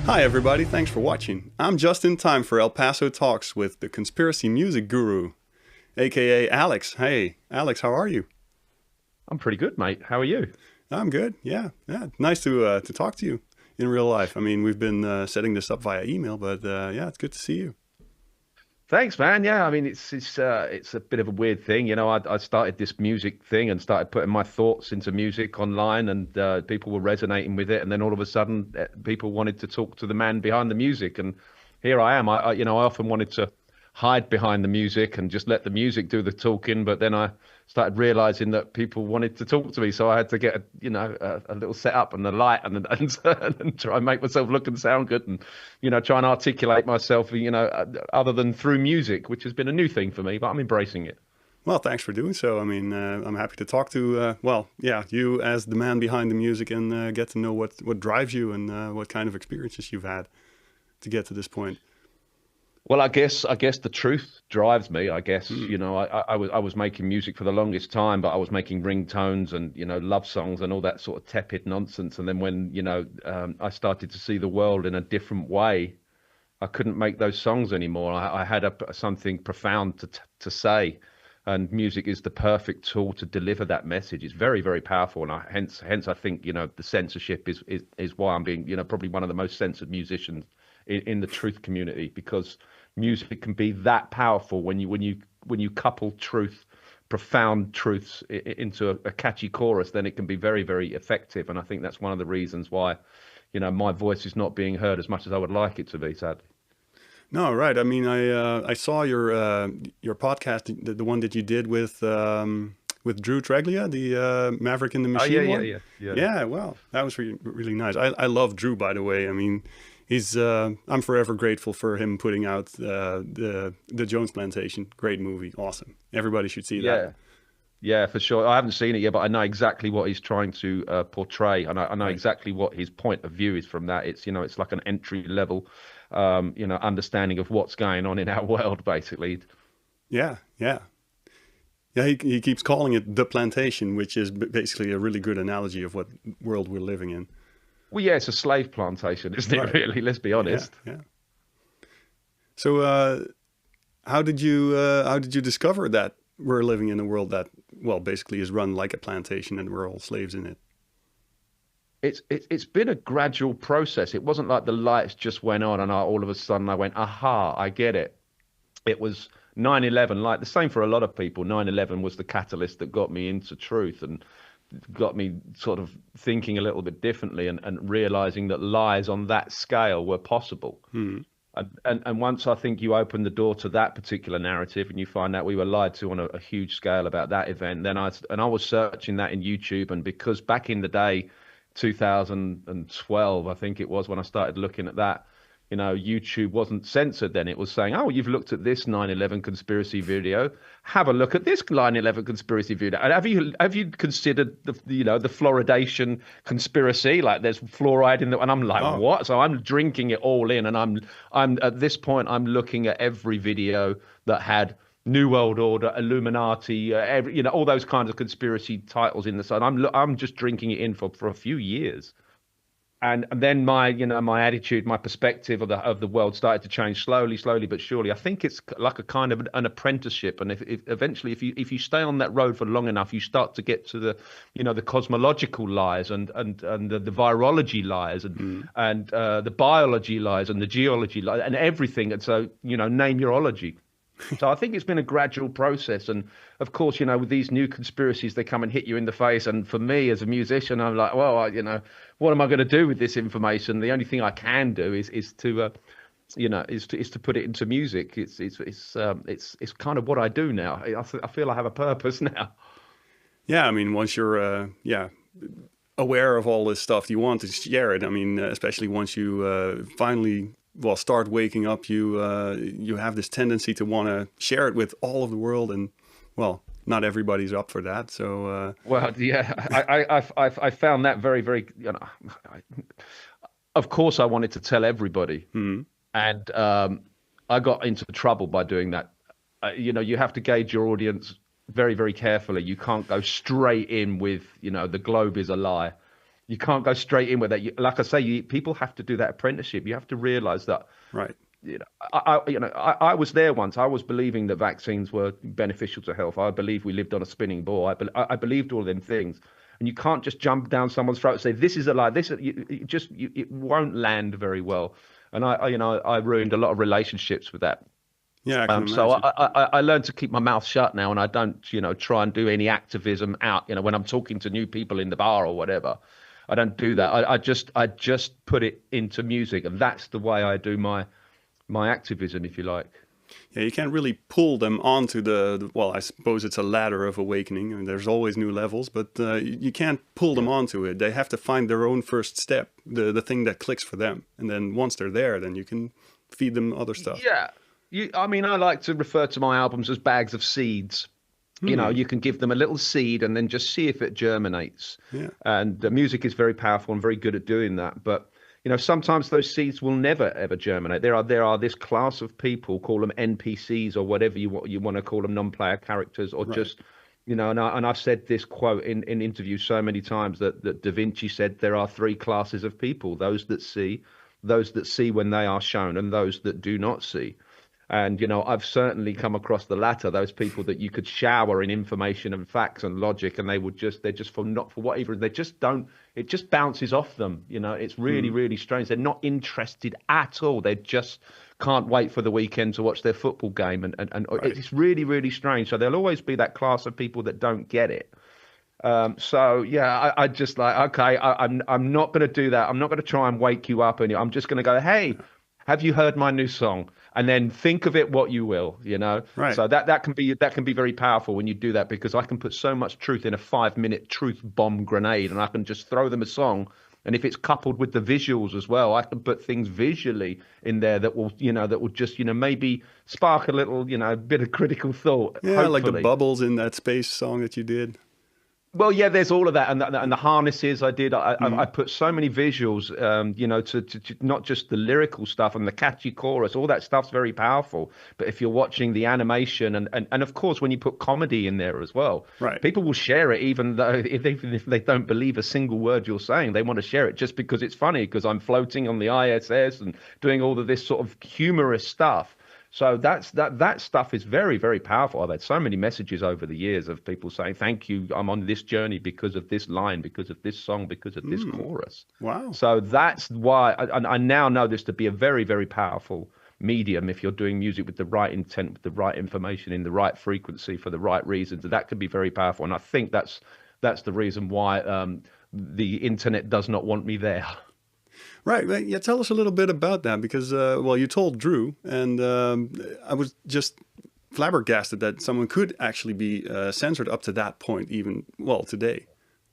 Hi everybody, thanks for watching. I'm just in time for El Paso Talks with the conspiracy music guru, aka Alex. Hey, Alex, how are you? I'm pretty good, mate. How are you? I'm good. Yeah. Nice to talk to you in real life. I mean, we've been setting this up via email, but yeah, it's good to see you. Thanks, man. Yeah, I mean, it's a bit of a weird thing, I started this music thing and started putting my thoughts into music online, and people were resonating with it. And then all of a sudden, people wanted to talk to the man behind the music, and here I am. I often wanted to hide behind the music and just let the music do the talking, but then I started realizing that people wanted to talk to me, so I had to get a little setup and a light and try and make myself look and sound good, and try and articulate myself, other than through music, which has been a new thing for me, but I'm embracing it. Well, thanks for doing so. I mean, I'm happy to talk to, yeah, you as the man behind the music and get to know what drives you and what kind of experiences you've had to get to this point. Well, I guess the truth drives me. I guess, Hmm. I was making music for the longest time, but I was making ringtones and, love songs and all that sort of tepid nonsense. And then when, I started to see the world in a different way, I couldn't make those songs anymore. I had something profound to say, and music is the perfect tool to deliver that message. It's very, very powerful, and hence I think, the censorship is why I'm being, probably one of the most censored musicians in the truth community, because music can be that powerful when you couple truth, profound truths, into a catchy chorus. Then it can be very, very effective, and I think that's one of the reasons why, my voice is not being heard as much as I would like it to be, sadly. No, right. I mean, I saw your podcast, the one that you did with Drew Treglia, the Maverick in the Oh, yeah, Machine yeah, one. yeah, yeah. Yeah, well, that was really nice. I love Drew, by the way. I mean, he's I'm forever grateful for him putting out the Jones Plantation. Great movie, awesome. Everybody should see that. Yeah, yeah, for sure. I haven't seen it yet, but I know exactly what he's trying to portray, and I know Right. exactly what his point of view is from that. It's like an entry level, understanding of what's going on in our world, basically. Yeah. Yeah, he keeps calling it the plantation, which is basically a really good analogy of what world we're living in. Well, yeah, it's a slave plantation, isn't it? Right. Really, let's be Yeah, honest. yeah. So, how did you discover that we're living in a world that, well, basically is run like a plantation and we're all slaves in it? It's been a gradual process. It wasn't like the lights just went on and all of a sudden I went, aha, I get it. It was 9/11, like the same for a lot of people. 9/11 was the catalyst that got me into truth and got me sort of thinking a little bit differently, and realizing that lies on that scale were possible. Hmm. And once I think you open the door to that particular narrative and you find out we were lied to on a huge scale about that event, then I was searching that in YouTube. And because back in the day, 2012, I think it was when I started looking at that, YouTube wasn't censored then. It was saying, oh, you've looked at this 9/11 conspiracy video. Have a look at this 9/11 conspiracy video. And have you considered the fluoridation conspiracy? Like there's fluoride in the, and I'm like, Oh, what? So I'm drinking it all in, and I'm at this point I'm looking at every video that had New World Order, Illuminati, all those kinds of conspiracy titles in the sun. I'm just drinking it in for a few years. And then my attitude, my perspective of the world started to change slowly but surely. I think it's like a kind of an apprenticeship, and if eventually if you stay on that road for long enough, you start to get to the cosmological lies, and the virology lies, hmm. and the biology lies, and the geology lies, and everything. And so, name your ology. So I think it's been a gradual process. And of course, with these new conspiracies, they come and hit you in the face. And for me as a musician, I'm like, well, what am I going to do with this information? The only thing I can do is to, is to put it into music. It's kind of what I do now. I feel I have a purpose now. Yeah. I mean, once you're, yeah, aware of all this stuff, you want to share it. I mean, especially once you finally, well, start waking up, you have this tendency to want to share it with all of the world, and well, not everybody's up for that. So, Well, yeah, I found that very, very, I, of course I wanted to tell everybody. hmm. And I got into trouble by doing that. You have to gauge your audience very, very carefully. You can't go straight in with, the globe is a lie. You can't go straight in with that. Like I say, people have to do that apprenticeship. You have to realize that. Right. I was there once. I was believing that vaccines were beneficial to health. I believe we lived on a spinning ball. I believed all them things. And you can't just jump down someone's throat and say, this is a lie. It won't land very well. And I ruined a lot of relationships with that. Yeah, I can So imagine. I learned to keep my mouth shut now, and I don't, try and do any activism out, when I'm talking to new people in the bar or whatever. I don't do that. I just put it into music, and that's the way I do my activism, if you like. Yeah, you can't really pull them onto well, I suppose it's a ladder of awakening, and there's always new levels, but you can't pull them onto it. They have to find their own first step, the thing that clicks for them. And then once they're there, then you can feed them other stuff. Yeah. I like to refer to my albums as bags of seeds. You can give them a little seed and then just see if it germinates. Yeah. And the music is very powerful and very good at doing that. But sometimes those seeds will never ever germinate. There are this class of people, call them NPCs or whatever you want to call them, non-player characters, or just and I've said this quote in interviews so many times that Da Vinci said there are three classes of people: those that see when they are shown, and those that do not see. And, I've certainly come across the latter, those people that you could shower in information and facts and logic, and they're just not for whatever, they just don't, it just bounces off them. It's really, really strange. They're not interested at all. They just can't wait for the weekend to watch their football game. And It's really, really strange. So there'll always be that class of people that don't get it. So yeah, I just okay, I'm not going to do that. I'm not going to try and wake you up, and I'm just going to go, hey, have you heard my new song? And then think of it what you will, Right. So that can be very powerful when you do that, because I can put so much truth in a 5-minute truth bomb grenade, and I can just throw them a song. And if it's coupled with the visuals as well, I can put things visually in there that will just, maybe spark a little, bit of critical thought. Yeah, hopefully. like the bubbles in that space song that you did. Well, yeah, there's all of that, and the harnesses I did. I put so many visuals, to not just the lyrical stuff and the catchy chorus. All that stuff's very powerful. But if you're watching the animation, and of course when you put comedy in there as well, Right. people will share it, even if they don't believe a single word you're saying. They want to share it just because it's funny, because I'm floating on the ISS and doing all of this sort of humorous stuff. So that stuff is very, very powerful. I've had so many messages over the years of people saying, thank you, I'm on this journey because of this line, because of this song, because of this chorus. Wow. So that's why I now know this to be a very, very powerful medium. If you're doing music with the right intent, with the right information, in the right frequency, for the right reasons, that can be very powerful. And I think that's the reason why the internet does not want me there. Right. Yeah. Tell us a little bit about that, because, you told Drew, and I was just flabbergasted that someone could actually be censored up to that point, even, today.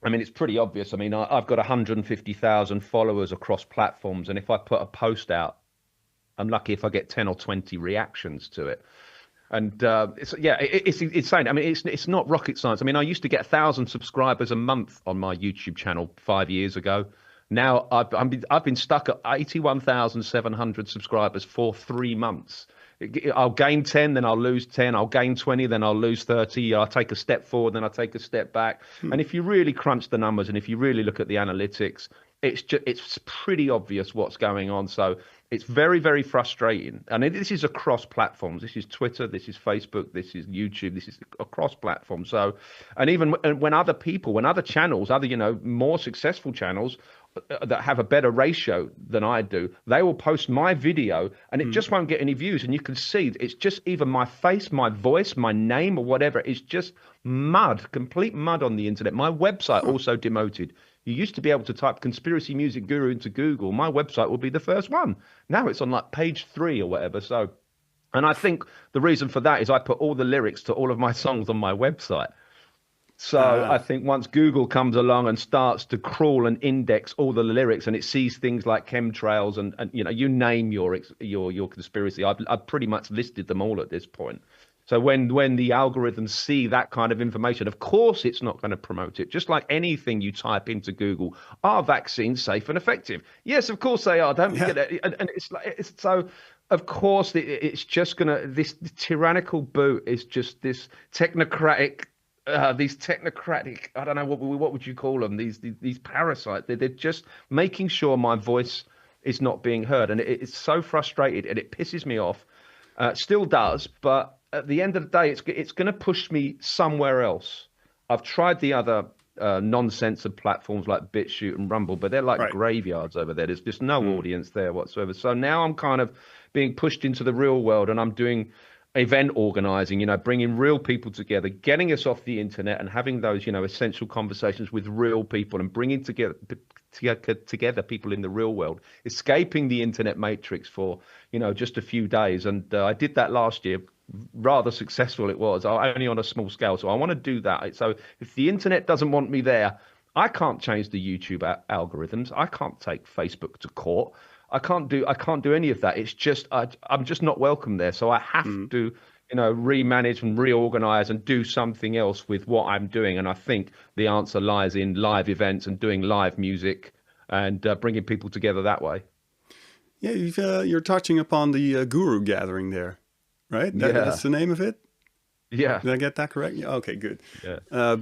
I mean, it's pretty obvious. I mean, I've got 150,000 followers across platforms, and if I put a post out, I'm lucky if I get 10 or 20 reactions to it. And it's insane. I mean, it's not rocket science. I mean, I used to get 1,000 subscribers a month on my YouTube channel 5 years ago. Now I've been stuck at 81,700 subscribers for 3 months. I'll gain 10, then I'll lose 10. I'll gain 20, then I'll lose 30. I'll take a step forward, then I'll take a step back. And if you really crunch the numbers, and if you really look at the analytics, it's pretty obvious what's going on. So it's very, very frustrating. And this is across platforms. This is Twitter, this is Facebook, this is YouTube, this is across platforms. So, and even when other channels, more successful channels that have a better ratio than I do, they will post my video and it just won't get any views. And you can see it's just either my face, my voice, my name, or whatever. It's just mud, complete mud on the internet. My website also demoted. You used to be able to type conspiracy music guru into Google. My website will be the first one. Now it's on like page 3 or whatever. So, and I think the reason for that is I put all the lyrics to all of my songs on my website. So I think once Google comes along and starts to crawl and index all the lyrics, and it sees things like chemtrails and you name your conspiracy, I've pretty much listed them all at this point. So when the algorithms see that kind of information, of course it's not going to promote it. Just like anything you type into Google, are vaccines safe and effective? Yes, of course they are. Don't forget it. And so. Of course, it's just going to, this tyrannical boot is just this technocratic these technocratic, I don't know, what would you call them? These parasites. They're just making sure my voice is not being heard, and it's so frustrated, and it pisses me off. Still does, but at the end of the day, it's going to push me somewhere else. I've tried the other non-censored platforms like BitChute and Rumble, but they're like Right. graveyards over there. There's just no Mm. audience there whatsoever. So now I'm kind of being pushed into the real world, and I'm doing event organizing, bringing real people together, getting us off the internet and having those, essential conversations with real people and bringing together people in the real world, escaping the internet matrix for, just a few days. And I did that last year. Rather successful it was, only on a small scale. So I want to do that. So if the internet doesn't want me there, I can't change the YouTube algorithms. I can't take Facebook to court. I can't do any of that. It's just I'm just not welcome there. So I have Mm. to, remanage and reorganize and do something else with what I'm doing. And I think the answer lies in live events and doing live music and bringing people together that way. Yeah, you're touching upon the Guru Gathering there, right? That's the name of it? Yeah. Did I get that correct? Yeah. Okay, good. Yeah.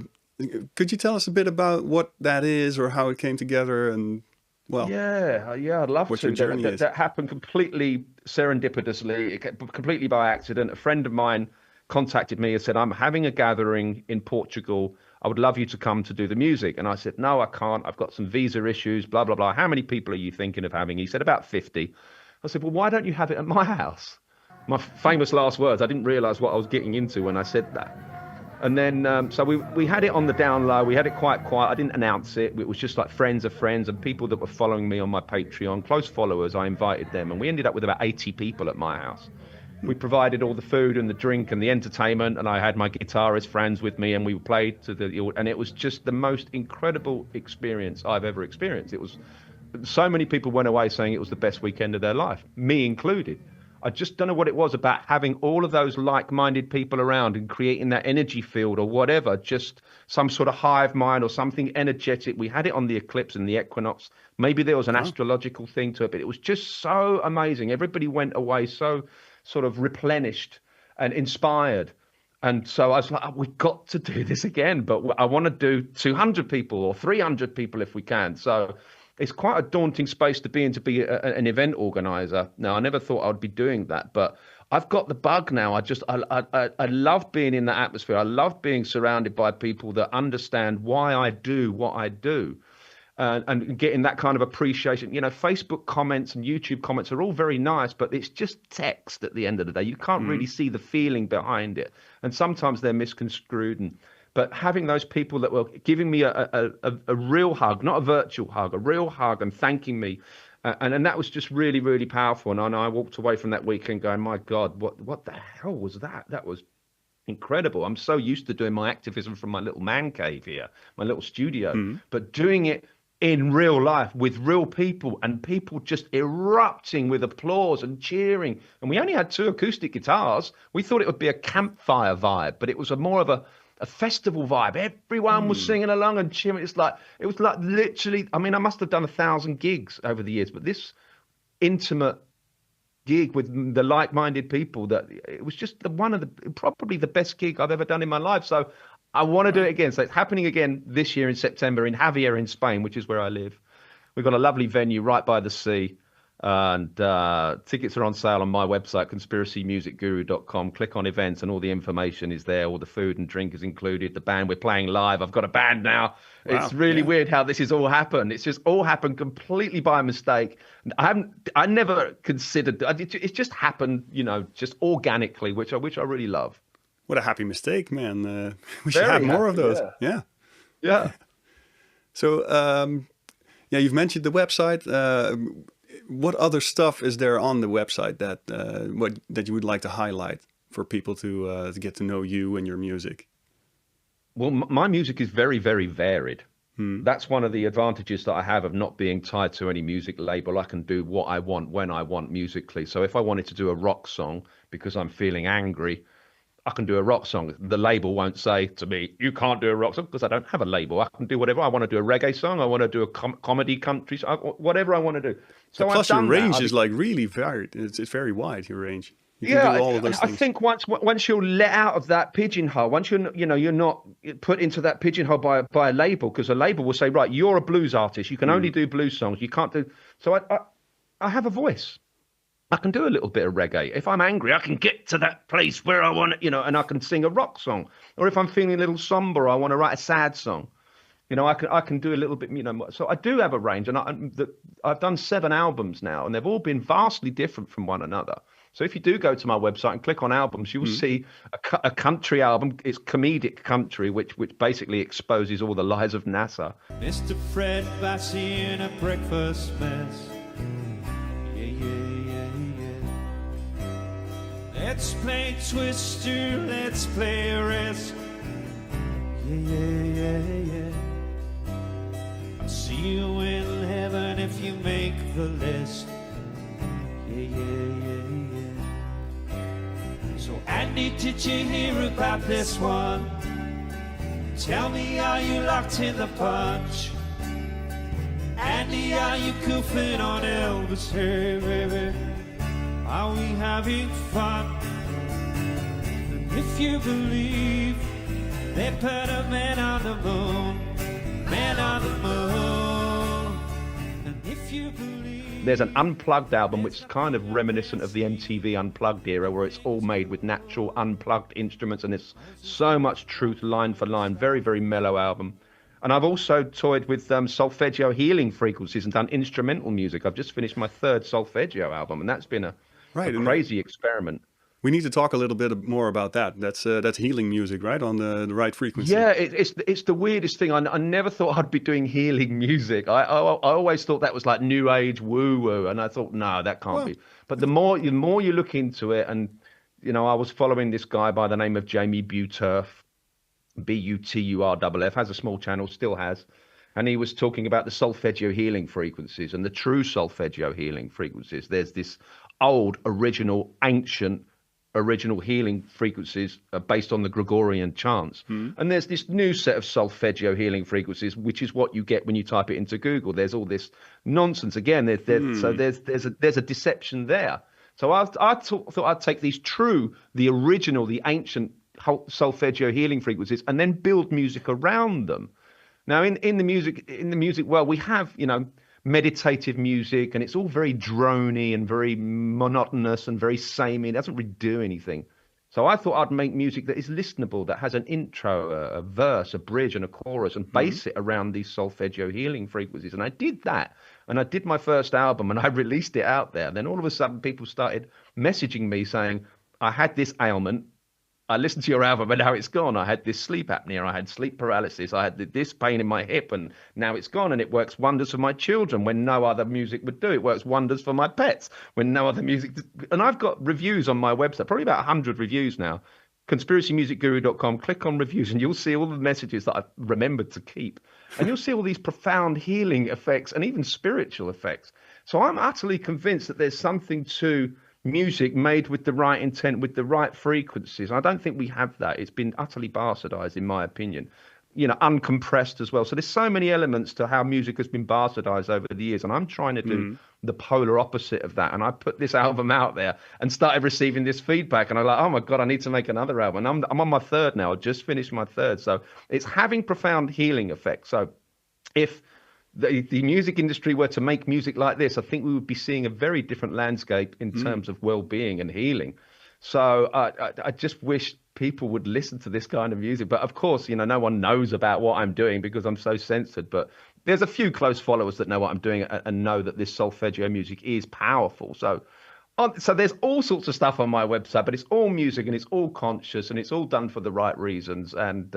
Could you tell us a bit about what that is or how it came together and, well, yeah, I'd love what to. your journey is? That happened completely serendipitously, completely by accident. A friend of mine contacted me and said, I'm having a gathering in Portugal. I would love you to come to do the music. And I said, no, I can't. I've got some visa issues, blah, blah, blah. How many people are you thinking of having? He said, about 50. I said, well, why don't you have it at my house? My famous last words. I didn't realize what I was getting into when I said that. And then, so we had it on the down low. We had it quite quiet. I didn't announce it. It was just like friends of friends and people that were following me on my Patreon, close followers. I invited them, and we ended up with about 80 people at my house. We provided all the food and the drink and the entertainment, and I had my guitarist friends with me, and we played and it was just the most incredible experience I've ever experienced. It was so many people went away saying it was the best weekend of their life, me included. I just don't know what it was about having all of those like-minded people around and creating that energy field or whatever, just some sort of hive mind or something energetic. We had it on the eclipse and the equinox. Maybe there was an astrological thing to it, but it was just so amazing. Everybody went away so sort of replenished and inspired. And so I was like, oh, we've got to do this again, but I want to do 200 people or 300 people if we can. So it's quite a daunting space to be in, to be an event organizer. Now, I never thought I'd be doing that, but I've got the bug now. I love being in that atmosphere. I love being surrounded by people that understand why I do what I do. And getting that kind of appreciation. Facebook comments and YouTube comments are all very nice, but it's just text at the end of the day. You can't really see the feeling behind it. And sometimes they're misconstrued. But having those people that were giving me a real hug, not a virtual hug, a real hug, and thanking me. And that was just really, really powerful. And I walked away from that weekend going, my God, what the hell was that? That was incredible. I'm so used to doing my activism from my little man cave here, my little studio, but doing it in real life with real people and people just erupting with applause and cheering. And we only had 2 acoustic guitars. We thought it would be a campfire vibe, but it was more of a festival vibe. Everyone was singing along and cheering. It was like literally, I mean, I must have done 1,000 gigs over the years, but this intimate gig with the like-minded people, that it was just probably the best gig I've ever done in my life. So I want to do it again. So it's happening again this year in September in Javier in Spain, which is where I live. We've got a lovely venue right by the sea. And tickets are on sale on my website, conspiracymusicguru.com. Click on events and all the information is there. All the food and drink is included. The band, we're playing live. I've got a band now. Wow, it's really weird how this has all happened. It's just all happened completely by mistake. I never considered, it's just happened, just organically, which I really love. What a happy mistake, man. We should have more of those. Yeah. So, you've mentioned the website. What other stuff is there on the website that you would like to highlight for people to get to know you and your music? Well, my music is very, very varied. That's one of the advantages that I have of not being tied to any music label. I can do what I want when I want musically. So if I wanted to do a rock song because I'm feeling angry, I can do a rock song. The label won't say to me, you can't do a rock song, because I don't have a label. I can do whatever. I want to do a reggae song. I want to do a comedy country song, whatever I want to do. So plus your range is like really varied. It's very wide, your range. You can Yeah, do all of those I things. think once you're let out of that pigeonhole, once you're not put into that pigeonhole by a label, because a label will say, right, you're a blues artist, you can only do blues songs, you can't do. So I have a voice. I can do a little bit of reggae. If I'm angry, I can get to that place where I want it, and I can sing a rock song. Or if I'm feeling a little somber, I want to write a sad song. I can do a little bit, So I do have a range, and I've done 7 albums now, and they've all been vastly different from one another. So if you do go to my website and click on albums, you will see a country album. It's comedic country, which basically exposes all the lies of NASA. Mr. Fred Bassey in a breakfast mess. Yeah, yeah, yeah, yeah. Let's play Twister, let's play Risk. Yeah, yeah, yeah, yeah. I'll see you in heaven if you make the list. Yeah, yeah, yeah, yeah. So Andy, did you hear about this one? Tell me, are you locked in the punch? Andy, are you goofing on Elvis? Hey, baby, are we having fun? And if you believe they put a man on the moon, man on the moon. And if you believe... There's an Unplugged album, which is kind of reminiscent of the MTV Unplugged era, where it's all made with natural unplugged instruments, and it's so much truth line for line. Very, very mellow album. And I've also toyed with Solfeggio healing frequencies and done instrumental music. I've just finished my 3rd Solfeggio album, and that's been a crazy experiment. We need to talk a little bit more about that. That's healing music, right? On the right frequency. Yeah, it's the weirdest thing. I never thought I'd be doing healing music. I always thought that was like new age woo woo, and I thought no, that can't be. But the more you look into it, and I was following this guy by the name of Jamie Buturf, Buturff, has a small channel, still has, and he was talking about the Solfeggio healing frequencies and the true Solfeggio healing frequencies. There's this old, ancient healing frequencies based on the Gregorian chants. And there's this new set of Solfeggio healing frequencies, which is what you get when you type it into Google. There's all this nonsense again. So there's a deception there. So I thought I'd take these the original, the ancient Solfeggio healing frequencies, and then build music around them. Now in the music world, we have meditative music, and it's all very drony and very monotonous and very samey. It doesn't really do anything. So I thought I'd make music that is listenable, that has an intro, a verse, a bridge, and a chorus, and base it around these Solfeggio healing frequencies. And I did that. And I did my first album, and I released it out there. Then all of a sudden, people started messaging me saying, I had this ailment. I listened to your album, and now it's gone. I had this sleep apnea. I had sleep paralysis. I had this pain in my hip, and now it's gone. And it works wonders for my children when no other music would do. It works wonders for my pets when no other music. And I've got reviews on my website, probably about 100 reviews now. conspiracymusicguru.com. Click on reviews, and you'll see all the messages that I've remembered to keep. And you'll see all these profound healing effects and even spiritual effects. So I'm utterly convinced that there's something to music made with the right intent, with the right frequencies. I don't think we have that. It's been utterly bastardized, in my opinion. Uncompressed as well. So there's so many elements to how music has been bastardized over the years, and I'm trying to do the polar opposite of that. And I put this album out there and started receiving this feedback, and I'm like, oh my God, I need to make another album. And I'm on my 3rd now. I just finished my 3rd. So it's having profound healing effects. So if the music industry were to make music like this, I think we would be seeing a very different landscape in terms of well-being and healing. So I just wish people would listen to this kind of music. But of course, no one knows about what I'm doing because I'm so censored. But there's a few close followers that know what I'm doing and know that this Solfeggio music is powerful. So there's all sorts of stuff on my website, but it's all music and it's all conscious and it's all done for the right reasons. And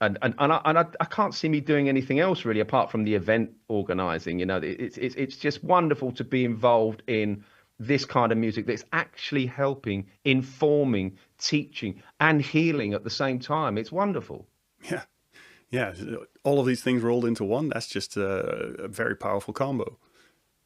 I can't see me doing anything else really apart from the event organizing. It's just wonderful to be involved in this kind of music that's actually helping, informing, teaching, and healing at the same time. It's wonderful. Yeah. All of these things rolled into one. That's just a very powerful combo.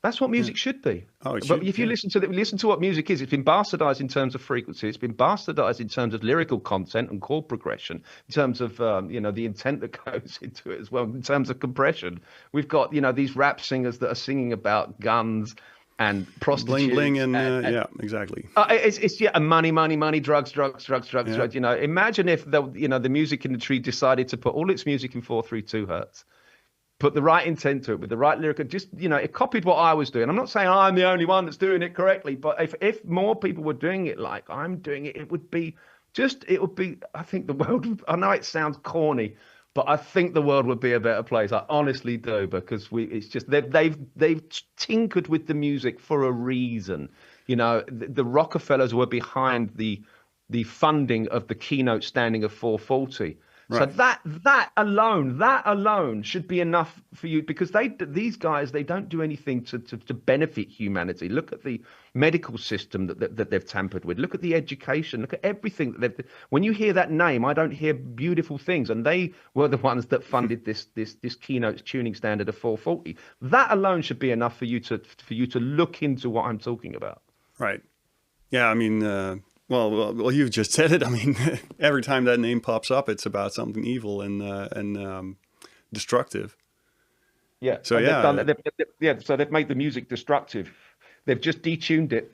That's what music should be. Oh, it should, but if you listen to what music is, it's been bastardized in terms of frequency. It's been bastardized in terms of lyrical content and chord progression, in terms of the intent that goes into it as well, in terms of compression. We've got these rap singers that are singing about guns, and prostitutes. Bling bling and yeah, exactly. It's yeah, and money, drugs. You know, imagine if the music industry decided to put all its music in 432 hertz, put the right intent to it with the right lyric, and just it copied what I was doing. I'm not saying I'm the only one that's doing it correctly, but if more people were doing it like I'm doing it, it would be. I think the world. I know it sounds corny, but I think the world would be a better place. I honestly do, because it's just they've tinkered with the music for a reason. The Rockefellers were behind the funding of the keynote standing of 440. Right. So that alone should be enough for you, because these guys, they don't do anything to benefit humanity. Look at the medical system that they've tampered with. Look at the education. Look at everything that they've. When you hear that name, I don't hear beautiful things, and they were the ones that funded this keynote tuning standard of 440. That alone should be enough for you to look into what I'm talking about. Right. Yeah. I mean. Well, you've just said it. I mean, every time that name pops up, it's about something evil and destructive. Yeah. So So they've made the music destructive. They've just detuned it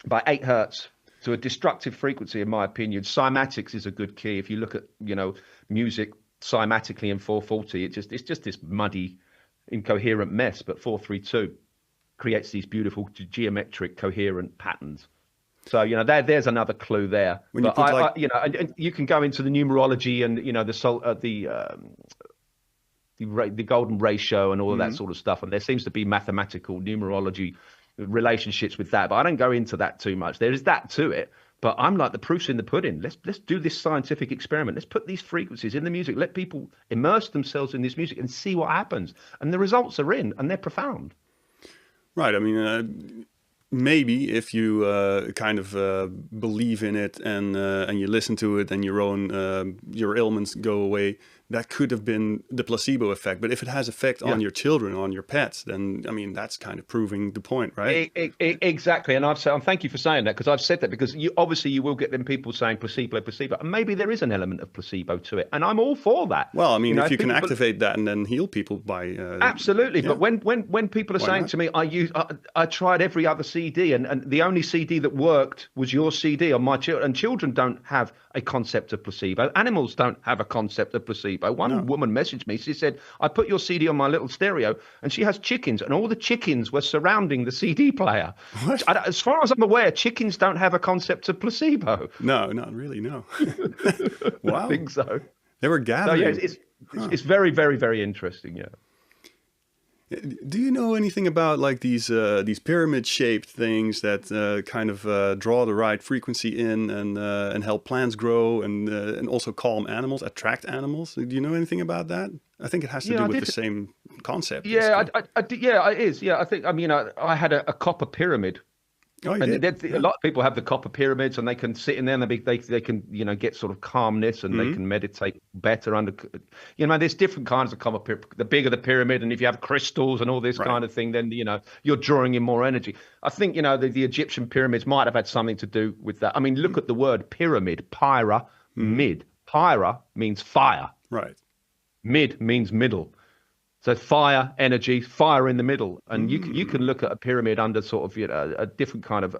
by 8 hertz to a destructive frequency, in my opinion. Cymatics is a good key. If you look at music cymatically in 440, it's just this muddy, incoherent mess. But 432 creates these beautiful geometric, coherent patterns. So there's another clue there. When but you can go into the numerology and the golden ratio and all of that sort of stuff, and there seems to be mathematical numerology relationships with that. But I don't go into that too much. There is that to it, but I'm like, the proof's in the pudding. Let's do this scientific experiment. Let's put these frequencies in the music. Let people immerse themselves in this music and see what happens. And the results are in, and they're profound. Right. I mean. Maybe if you kind of believe in it and you listen to it and your ailments go away, that could have been the placebo effect. But if it has effect on your children, on your pets, then I mean that's kind of proving the point, right? Exactly. And thank you for saying that, because I've said that, because you will get them people saying placebo, and maybe there is an element of placebo to it, and I'm all for that. Well, I mean, if you can activate that and then heal people by absolutely. Yeah. But when people are saying to me, I tried every other CD and the only CD that worked was your CD on my children, and children don't have a concept of placebo. Animals don't have a concept of placebo. One woman messaged me. She said, I put your CD on my little stereo, and she has chickens, and all the chickens were surrounding the CD player. As far as I'm aware, chickens don't have a concept of placebo. No, not really, no. Wow. I think so. They were gathering. So, yeah, it's very, very, very interesting, yeah. Do you know anything about like these pyramid-shaped things that kind of draw the right frequency in and help plants grow and also calm animals, attract animals? Do you know anything about that? I think it has to do with the same concept. Yeah, it is. Yeah, I think. I mean, I had a copper pyramid. Oh, you and did? A lot of people have the copper pyramids, and they can sit in there and they can get sort of calmness, and they can meditate better under. There's different kinds of copper pyramid. The bigger the pyramid, and if you have crystals and all this kind of thing, then you're drawing in more energy. I think the Egyptian pyramids might have had something to do with that. I mean, look at the word pyramid, pyra, mid. Pyra means fire. Right. Mid means middle. So fire, energy, fire in the middle, and you can look at a pyramid under sort of a different kind of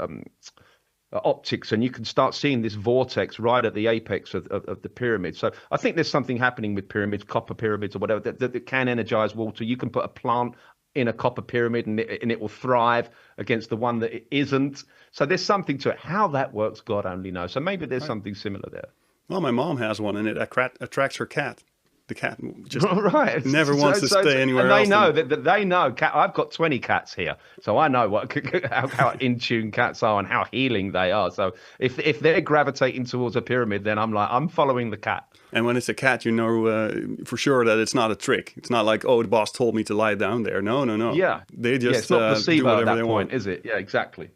optics, and you can start seeing this vortex right at the apex of the pyramid. So I think there's something happening with pyramids, copper pyramids or whatever, that can energize water. You can put a plant in a copper pyramid and it will thrive against the one that it isn't. So there's something to it. How that works, God only knows. So maybe there's something similar there. Well, my mom has one, and it attracts her cat. The cat just right. never wants to stay anywhere else. And they know. I've got 20 cats here, so I know how in tune cats are and how healing they are. So if they're gravitating towards a pyramid, then I'm following the cat. And when it's a cat, for sure that it's not a trick. It's not like, the boss told me to lie down there. No. Yeah, they just it's not placebo do whatever at that they point, want. is it? Yeah, exactly.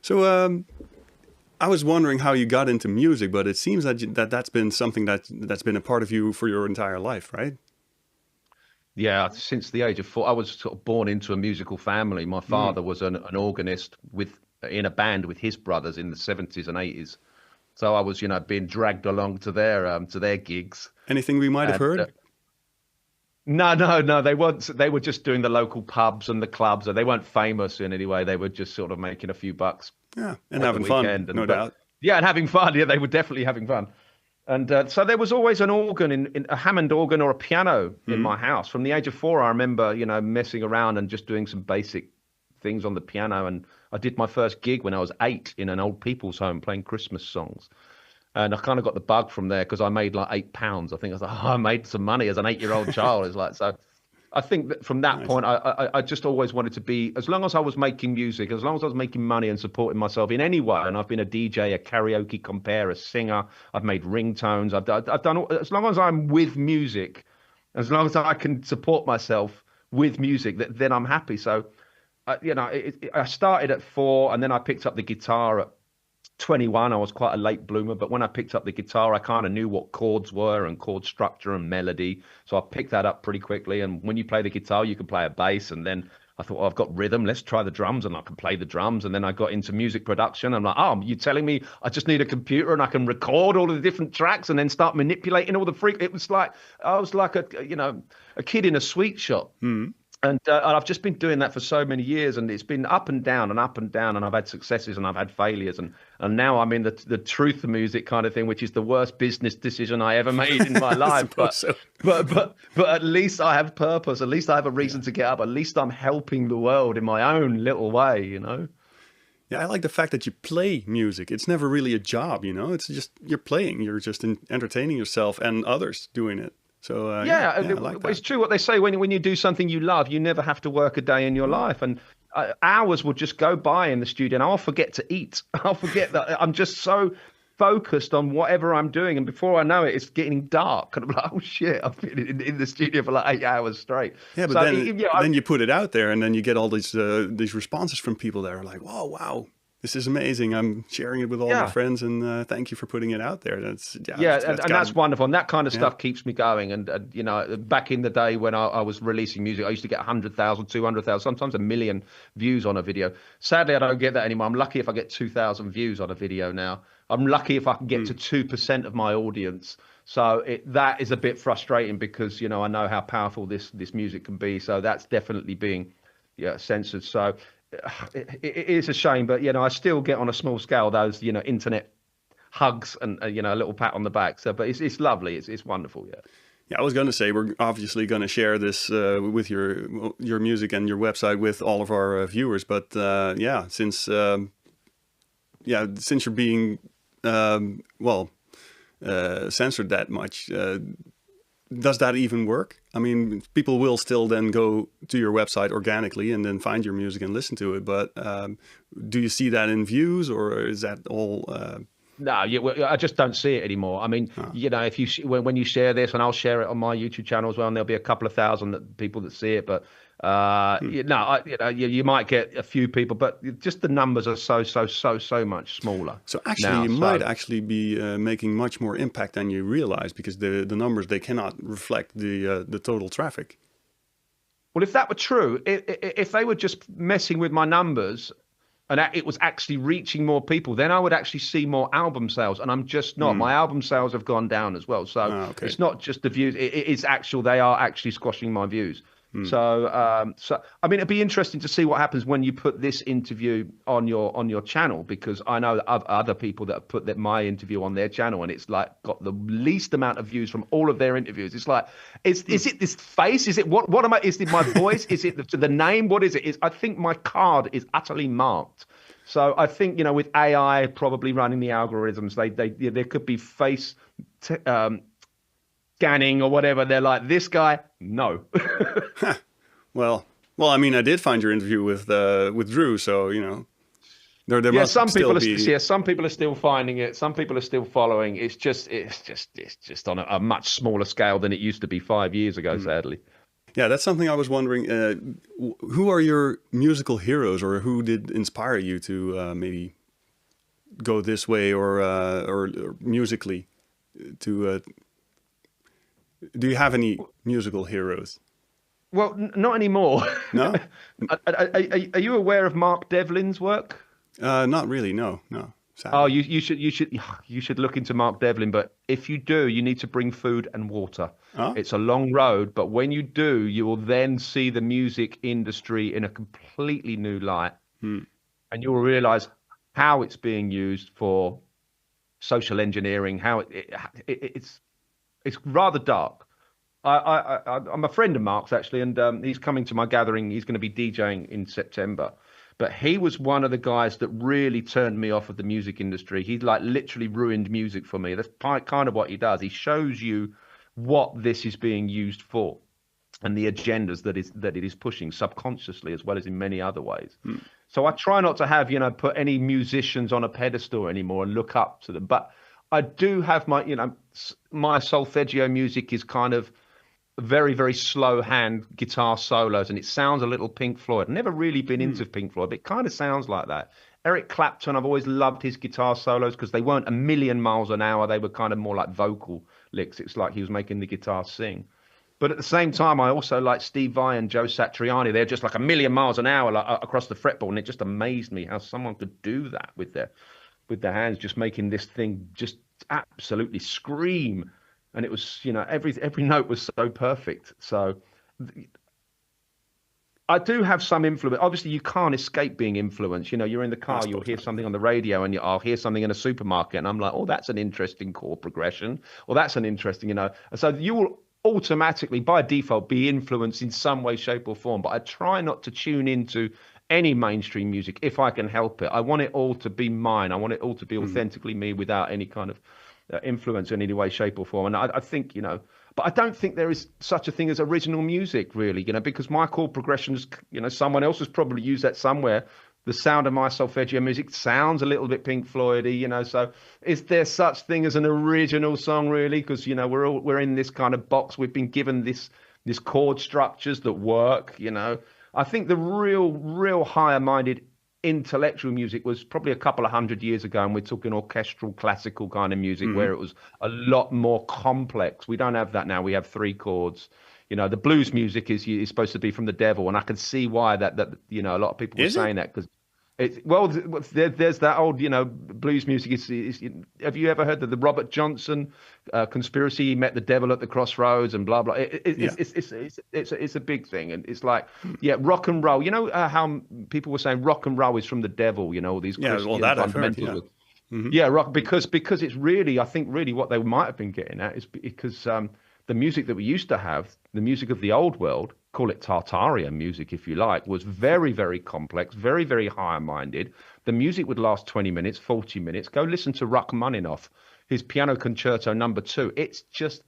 So I was wondering how you got into music, but it seems that's been something that's been a part of you for your entire life, right? Yeah, since the age of 4, I was sort of born into a musical family. My father was an organist in a band with his brothers in the 70s and 80s. So I was, being dragged along to their gigs. Anything we might have heard? No. They weren't. They were just doing the local pubs and the clubs, and they weren't famous in any way. They were just sort of making a few bucks. Yeah, and At the having fun, weekend, no doubt. yeah, and having fun. Yeah, they were definitely having fun. And so there was always an organ in a Hammond organ or a piano in my house. From the age of 4, I remember, messing around and just doing some basic things on the piano. And I did my first gig when I was 8 in an old people's home playing Christmas songs. And I kind of got the bug from there because I made like £8. I think I was like, oh, I made some money as an 8-year-old child. It's like, so I think that from that point, I just always wanted to be, as long as I was making music, as long as I was making money and supporting myself in any way, and I've been a DJ, a karaoke compere, a singer, I've made ringtones, I've done all, as long as I'm with music, as long as I can support myself with music, then I'm happy. So, I started at 4, and then I picked up the guitar at 21. I was quite a late bloomer, but when I picked up the guitar, I kind of knew what chords were and chord structure and melody. So I picked that up pretty quickly. And when you play the guitar, you can play a bass. And then I thought, I've got rhythm. Let's try the drums, and I can play the drums. And then I got into music production. I'm like, oh, you're telling me I just need a computer and I can record all of the different tracks and then start manipulating all the freak. It was like I was like a kid in a sweet shop. And I've just been doing that for so many years, and it's been up and down and up and down, and I've had successes and I've had failures, and now I'm in the truth of music kind of thing, which is the worst business decision I ever made in my life. But at least I have purpose. At least I have a reason to get up. At least I'm helping the world in my own little way, Yeah, I like the fact that you play music. It's never really a job, It's just you're playing. You're just entertaining yourself and others doing it. So I like that. It's true what they say. When you do something you love, you never have to work a day in your life. And hours will just go by in the studio, and I'll forget to eat. I'll forget that I'm just so focused on whatever I'm doing. And before I know it, it's getting dark. And I'm like, oh, shit, I've been in the studio for like 8 hours straight. Yeah, but then you put it out there, and then you get all these responses from people that are like, whoa, wow. This is amazing. I'm sharing it with all my friends, and thank you for putting it out there. That's wonderful. And that kind of stuff keeps me going. And back in the day when I was releasing music, I used to get 100,000, 200,000, sometimes 1 million views on a video. Sadly, I don't get that anymore. I'm lucky if I get 2,000 views on a video now. I'm lucky if I can get to 2% of my audience. So that is a bit frustrating because I know how powerful this music can be. So that's definitely being censored. So. It is a shame, but I still get on a small scale those internet hugs and a little pat on the back. So, but it's lovely. It's wonderful. Yeah, I was going to say we're obviously going to share this with your music and your website with all of our viewers. But since you're being censored that much. Does that even work? I mean, people will still then go to your website organically and then find your music and listen to it. But do you see that in views, or is that all? No, I just don't see it anymore. I mean, if you when you share this, and I'll share it on my YouTube channel as well, and there'll be a couple of thousand people that see it. But you might get a few people, but just the numbers are so much smaller. So actually, you might actually be making much more impact than you realize, because the numbers, they cannot reflect the total traffic. Well, if that were true, if they were just messing with my numbers and it was actually reaching more people, then I would actually see more album sales. And I'm just not. My album sales have gone down as well. So it's not just the views. It is actual. They are actually squashing my views. So I mean, it'd be interesting to see what happens when you put this interview on your channel, because I know that other people that have put my interview on their channel, and it's like got the least amount of views from all of their interviews. It's like, is it this face? Is it what am I? Is it my voice? Is it the name? What is it? I think my card is utterly marked. So I think with AI probably running the algorithms, there could be face. Scanning or whatever, they're like, this guy, no. Well, I mean, I did find your interview with Drew, so there must some still people be. Some people are still finding it. Some people are still following. It's just on a much smaller scale than it used to be 5 years ago, sadly. Yeah, that's something I was wondering. Who are your musical heroes, or who did inspire you to maybe go this way, or musically to? Do you have any musical heroes? Well, not anymore. No? Are you aware of Mark Devlin's work? Not really, no. Oh, sadly. you should look into Mark Devlin. But if you do, you need to bring food and water. Oh, It's a long road, but when you do, you will then see the music industry in a completely new light, hmm. and you will realize how it's being used for social engineering. How it's rather dark. I'm a friend of Mark's actually, and he's coming to my gathering. He's going to be DJing in September. But he was one of the guys that really turned me off of the music industry. He like literally ruined music for me. That's kind of what he does. He shows you what this is being used for and the agendas that it is pushing subconsciously as well as in many other ways. Hmm. So I try not to have, put any musicians on a pedestal anymore and look up to them. But I do have my solfeggio music is kind of very, very slow hand guitar solos, and it sounds a little Pink Floyd. I've never really been into Pink Floyd, but it kind of sounds like that. Eric Clapton, I've always loved his guitar solos because they weren't a million miles an hour. They were kind of more like vocal licks. It's like he was making the guitar sing. But at the same time, I also like Steve Vai and Joe Satriani. They're just like a million miles an hour across the fretboard, and it just amazed me how someone could do that with their hands, just making this thing just absolutely scream. And it was, every note was so perfect. So I do have some influence. Obviously, you can't escape being influenced. You're in the car, you'll hear something on the radio, and I'll hear something in a supermarket, and I'm like, oh, that's an interesting chord progression, or that's an interesting, And so you will automatically, by default, be influenced in some way, shape, or form. But I try not to tune into any mainstream music if I can help it. I want it all to be mine. I want it all to be authentically me without any kind of influence in any way, shape, or form. And I think, but I don't think there is such a thing as original music, really, because my chord progressions, someone else has probably used that somewhere. The sound of my solfeggio music sounds a little bit Pink Floyd-y, so is there such thing as an original song, really? Because, we're in this kind of box. We've been given this chord structures that work, I think the real higher-minded intellectual music was probably a couple of hundred years ago, and we're talking orchestral classical kind of music where it was a lot more complex. We don't have that now. We have three chords. The blues music is supposed to be from the devil, and I can see why that a lot of people were saying that, because there's that old blues music is have you ever heard of the Robert Johnson conspiracy? He met the devil at the crossroads and blah blah. It's a big thing, and it's like rock and roll. How people were saying rock and roll is from the devil. All these Christian fundamentals. Rock because it's really, I think really what they might have been getting at is because the music that we used to have, the music of the old world, call it Tartarian music if you like, was very, very complex, very, very high-minded. The music would last 20 minutes, 40 minutes. Go listen to Rachmaninoff, his Piano Concerto No. 2. It's just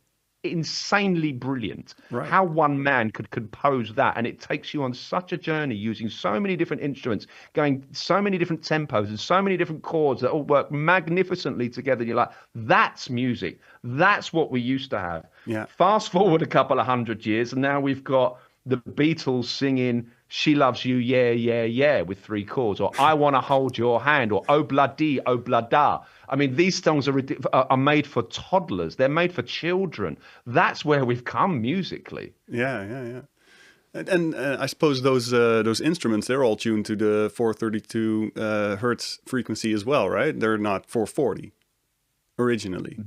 insanely brilliant. Right. How one man could compose that, and it takes you on such a journey using so many different instruments, going so many different tempos and so many different chords that all work magnificently together. You're like, that's music. That's what we used to have. Yeah. Fast forward a couple of hundred years, and now we've got the Beatles singing "She Loves You, Yeah, Yeah, Yeah" with three chords, or "I Want to Hold Your Hand," or "Oh Bloody, Oh Blada." I mean, these songs are made for toddlers. They're made for children. That's where we've come musically. Yeah. And I suppose those instruments, they're all tuned to the 432 hertz frequency as well, right? They're not 440 originally.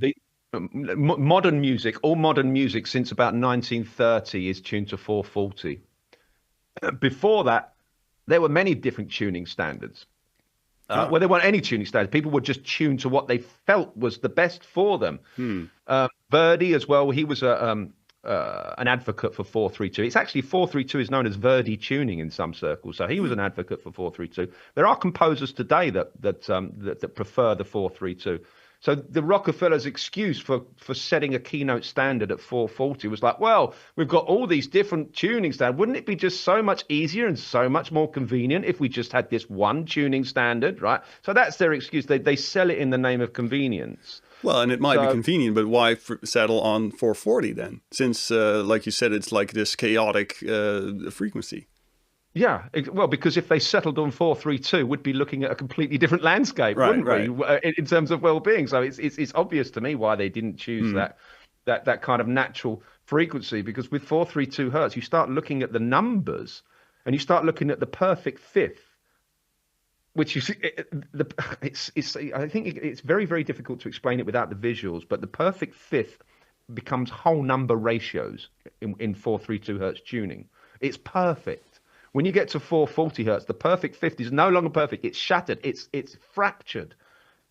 Modern music, all modern music since about 1930 is tuned to 440. Before that, there were many different tuning standards. Well, there weren't any tuning standards. People would just tune to what they felt was the best for them. Verdi as well, he was an advocate for 432. It's actually 432 is known as Verdi tuning in some circles. So he was an advocate for 432. There are composers today that prefer the 432. So the Rockefellers' excuse for setting a keynote standard at 440 was like, well, we've got all these different tuning standards. Wouldn't it be just so much easier and so much more convenient if we just had this one tuning standard, right? So that's their excuse. They sell it in the name of convenience. Well, and it might be convenient, but why settle on 440 then? Since, like you said, it's like this chaotic frequency. Yeah, well, because if they settled on 432, we'd be looking at a completely different landscape, wouldn't we? In terms of well-being. So it's obvious to me why they didn't choose that kind of natural frequency. Because with 432 hertz, you start looking at the numbers, and you start looking at the perfect fifth. which is it's I think it's very, very difficult to explain it without the visuals, but the perfect fifth becomes whole number ratios in 432 hertz tuning. It's perfect. When you get to 440 hertz, the perfect fifth is no longer perfect. It's shattered. It's fractured.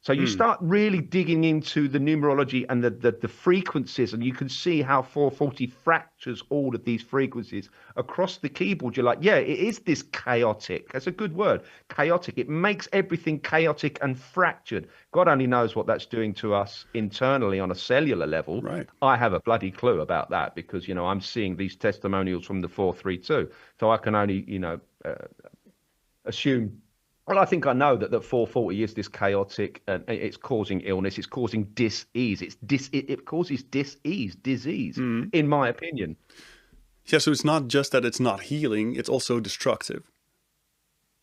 So you start really digging into the numerology and the frequencies, and you can see how 440 fractures all of these frequencies across the keyboard. You're like, yeah, it is this chaotic. That's a good word, chaotic. It makes everything chaotic and fractured. God only knows what that's doing to us internally on a cellular level. Right. I have a bloody clue about that because, I'm seeing these testimonials from the 432. So I can only, assume. Well, I think I know that 440 is this chaotic, and it's causing illness. It's causing dis-ease. It causes disease, in my opinion. Yeah, so it's not just that it's not healing; it's also destructive.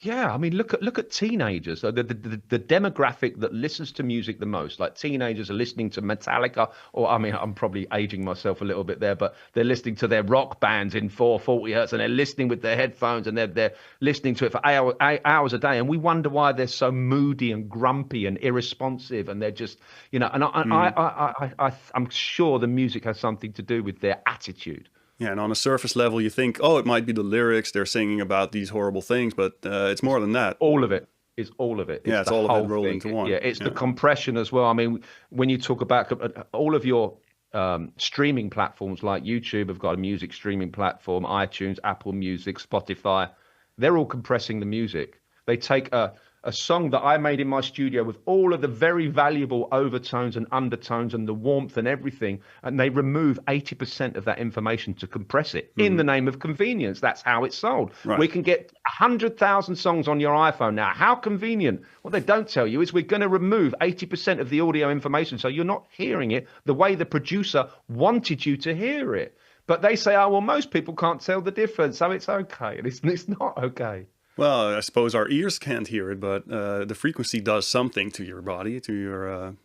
Yeah, I mean, look at teenagers. The demographic that listens to music the most, like teenagers are listening to Metallica, or I mean, I'm probably aging myself a little bit there, but they're listening to their rock bands in 440 hertz, and they're listening with their headphones, and they're listening to it for hours a day, and we wonder why they're so moody and grumpy and irresponsive, and they're just, and I'm sure the music has something to do with their attitude. Yeah, and on a surface level, you think, oh, it might be the lyrics. They're singing about these horrible things, but it's more than that. All of it is all of it. It's all of it rolled into one. Yeah, it's the compression as well. I mean, when you talk about all of your streaming platforms like YouTube have got a music streaming platform, iTunes, Apple Music, Spotify, they're all compressing the music. They take a song that I made in my studio with all of the very valuable overtones and undertones and the warmth and everything, and they remove 80% of that information to compress it in the name of convenience. That's how it's sold. Right. We can get 100,000 songs on your iPhone now. How convenient. What they don't tell you is we're going to remove 80% of the audio information, so you're not hearing it the way the producer wanted you to hear it. But they say, oh, well, most people can't tell the difference, so it's okay. And it's not okay. Well, I suppose our ears can't hear it, but the frequency does something to your body, to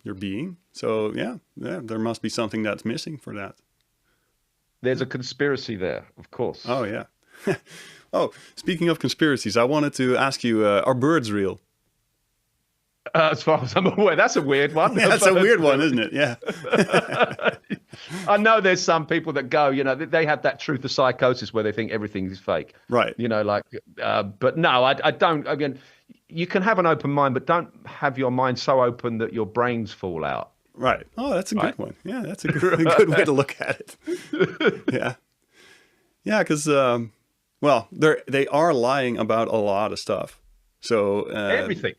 your being. So yeah, there must be something that's missing for that. There's a conspiracy there, of course. Oh yeah. Oh, speaking of conspiracies, I wanted to ask you: are birds real? As far as I'm aware, that's a weird one. Yeah, that's a weird one, isn't it? Yeah. I know there's some people that go, they have that truth of psychosis where they think everything is fake. Right. But no, I don't. Again, you can have an open mind, but don't have your mind so open that your brains fall out. Right. Oh, that's a good one. Yeah, that's a good way to look at it. Yeah. Yeah, because, they are lying about a lot of stuff. So everything.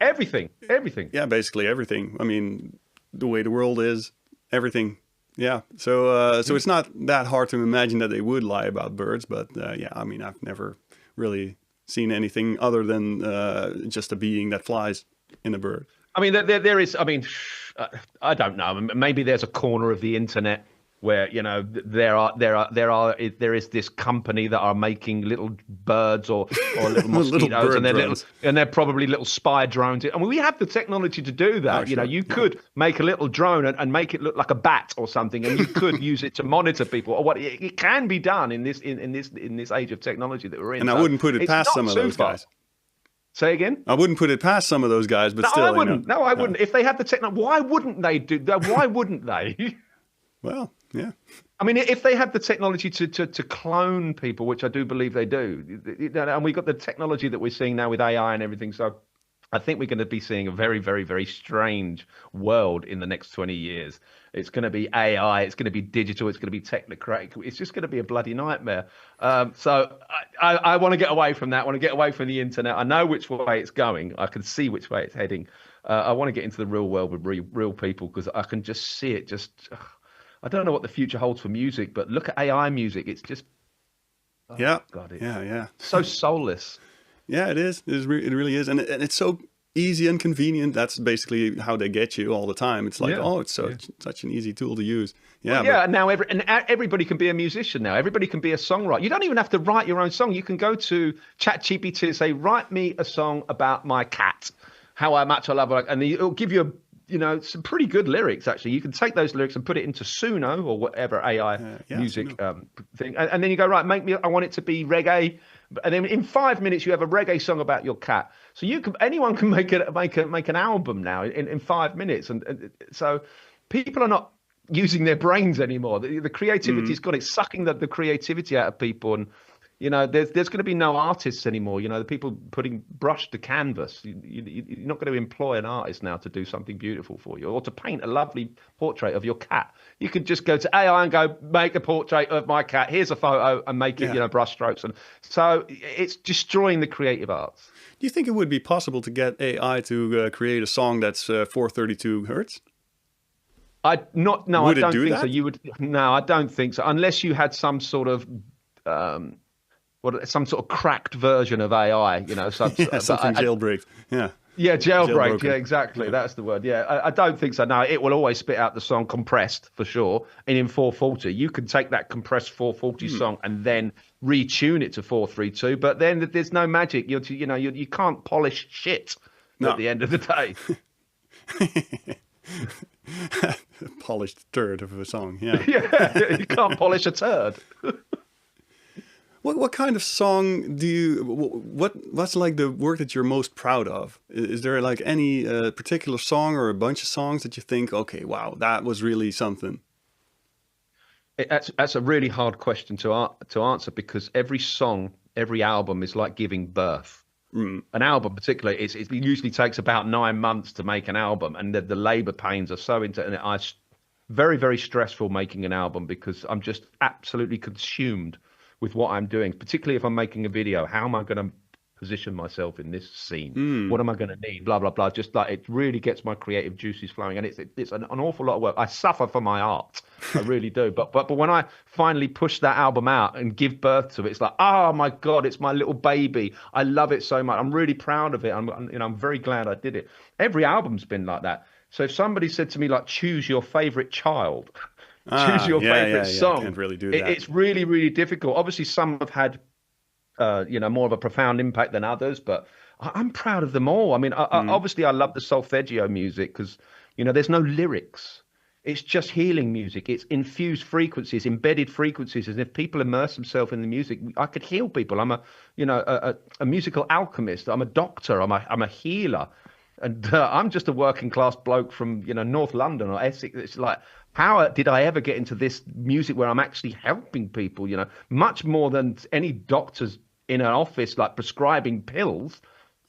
Yeah, basically everything. I mean, the way the world is, everything. Yeah. So it's not that hard to imagine that they would lie about birds, but I mean, I've never really seen anything other than just a being that flies in a bird. I mean, there is. I mean, I don't know. Maybe there's a corner of the internet where there is this company that are making little birds or little mosquitoes, and they're probably little spy drones. I mean, we have the technology to do that. You could make a little drone and make it look like a bat or something, and you could use it to monitor people. Or it can be done in this age of technology that we're in. And I wouldn't put it past some of those guys. Say again? I wouldn't put it past some of those guys, but still, I wouldn't. No, I wouldn't. If they had the technology, why wouldn't they do that? Why wouldn't they? Well, yeah. I mean, if they had the technology to clone people, which I do believe they do, and we've got the technology that we're seeing now with AI and everything, so I think we're going to be seeing a very, very, very strange world in the next 20 years. It's going to be AI, it's going to be digital, it's going to be technocratic. It's just going to be a bloody nightmare. So I want to get away from that. I want to get away from the internet. I know which way it's going. I can see which way it's heading. I want to get into the real world with real people because I can just see it I don't know what the future holds for music, but look at AI music. It's just, God, so soulless. Yeah, it is. It really is. And it's so easy and convenient. That's basically how they get you all the time. It's like, it's such an easy tool to use. Yeah. Well, and now everybody can be a musician now. Everybody can be a songwriter. You don't even have to write your own song. You can go to ChatGPT and say, write me a song about my cat, how much I love her. And it'll give you some pretty good lyrics, actually. You can take those lyrics and put it into Suno or whatever AI music thing. And then you go, right, I want it to be reggae. And then in 5 minutes, you have a reggae song about your cat. So anyone can make an album now in 5 minutes. And so people are not using their brains anymore. The creativity's gone. It's sucking the creativity out of people. And, there's going to be no artists anymore. The people putting brush to canvas. You're not going to employ an artist now to do something beautiful for you or to paint a lovely portrait of your cat. You could just go to AI and go, make a portrait of my cat. Here's a photo and make it, brush strokes. And so it's destroying the creative arts. Do you think it would be possible to get AI to create a song that's 432 hertz? I don't think so. No, I don't think so. Unless you had some sort of some sort of cracked version of AI, something jailbreak. Yeah, jailbreak. Yeah, exactly. That's the word. Yeah, I don't think so. No, it will always spit out the song compressed for sure. And in 440, you can take that compressed 440 song and then retune it to 432. But then there's no magic. You can't polish shit at the end of the day. Polished turd of a song. Yeah. Yeah, you can't polish a turd. What kind of song what's like the work that you're most proud of? Is there like any particular song or a bunch of songs that you think, okay, wow, that was really something? That's a really hard question to answer, because every song, every album is like giving birth. An album particularly, it usually takes about 9 months to make an album, and the labor pains are so very, very stressful making an album, because I'm just absolutely consumed with what I'm doing, particularly if I'm making a video. How am I going to position myself in this scene? What am I going to need? Blah, blah, blah. Just like, it really gets my creative juices flowing. And it's an awful lot of work. I suffer for my art. I really do. But when I finally push that album out and give birth to it, it's like, oh my God, it's my little baby. I love it so much. I'm really proud of it. I'm very glad I did it. Every album's been like that. So if somebody said to me, like, choose your favorite child, choose your favorite song. Can't really do that. It's really, really difficult. Obviously, some have had, more of a profound impact than others, but I'm proud of them all. I mean, obviously, I love the Solfeggio music because, there's no lyrics. It's just healing music. It's infused frequencies, embedded frequencies. And if people immerse themselves in the music, I could heal people. I'm a musical alchemist. I'm a doctor. I'm a healer. And I'm just a working class bloke from, North London or Essex. It's like, how did I ever get into this music where I'm actually helping people, much more than any doctors in an office, like prescribing pills.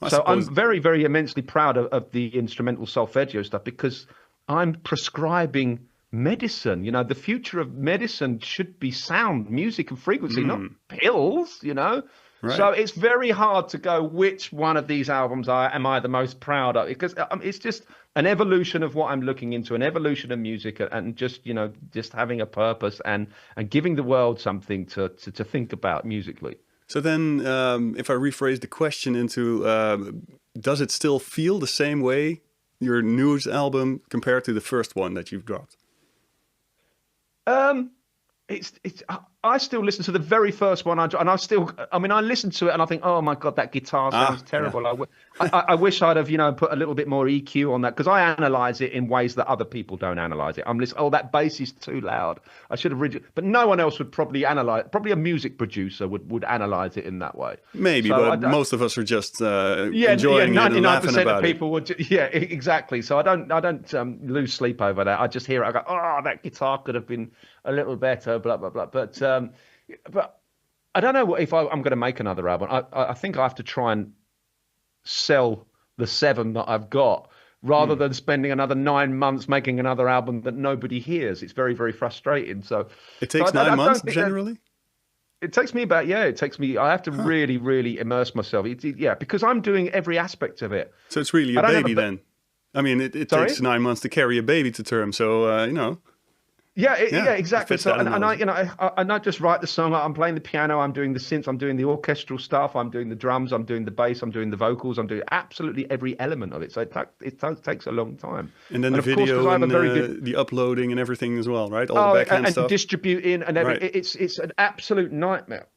So I'm very, very immensely proud of the instrumental solfeggio stuff, because I'm prescribing medicine. The future of medicine should be sound, music and frequency, not pills, Right. So it's very hard to go, which one of these albums am I the most proud of? Because it's just an evolution of what I'm looking into, an evolution of music, and just having a purpose and giving the world something to think about musically. So then, if I rephrase the question into, does it still feel the same way, your newest album, compared to the first one that you've dropped? I still listen to the very first one, I listen to it and I think, oh my God, that guitar sounds terrible. Yeah. I wish I'd have, put a little bit more EQ on that, because I analyze it in ways that other people don't analyze it. I'm listening, oh, that bass is too loud. I should have but no one else would probably analyze. Probably a music producer would analyze it in that way. Maybe, so but most of us are just enjoying it and laughing about 99% of people would. Yeah, exactly. So I don't lose sleep over that. I just hear it. I go, oh, that guitar could have been a little better. Blah blah blah. But I don't know if I'm going to make another album. I think I have to try and sell the 7 that I've got, rather than spending another 9 months making another album that nobody hears. It's very, very frustrating. So it takes 9 months generally? It takes me about, I have to really, really immerse myself. Because I'm doing every aspect of it. So it's really a baby then. I mean, it takes 9 months to carry a baby to term. So, Yeah, exactly. So, and I just write the song. I'm playing the piano. I'm doing the synths. I'm doing the orchestral stuff. I'm doing the drums. I'm doing the bass. I'm doing the vocals. I'm doing absolutely every element of it. So it takes a long time. And then the video and the uploading and everything as well, right? All the backhand stuff. And distributing and everything. Right. It's an absolute nightmare.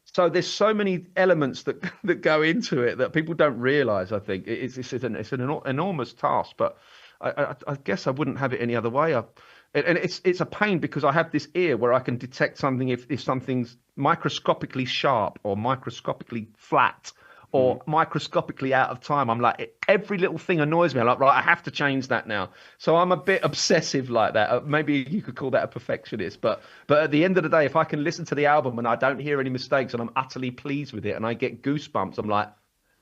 So there's so many elements that go into it that people don't realize. I think it's an enormous task, but I guess I wouldn't have it any other way. And it's a pain because I have this ear where I can detect something if something's microscopically sharp or microscopically flat or microscopically out of time. I'm like, every little thing annoys me. I'm like, right, I have to change that now. So I'm a bit obsessive like that. Maybe you could call that a perfectionist. But at the end of the day, if I can listen to the album and I don't hear any mistakes and I'm utterly pleased with it and I get goosebumps, I'm like,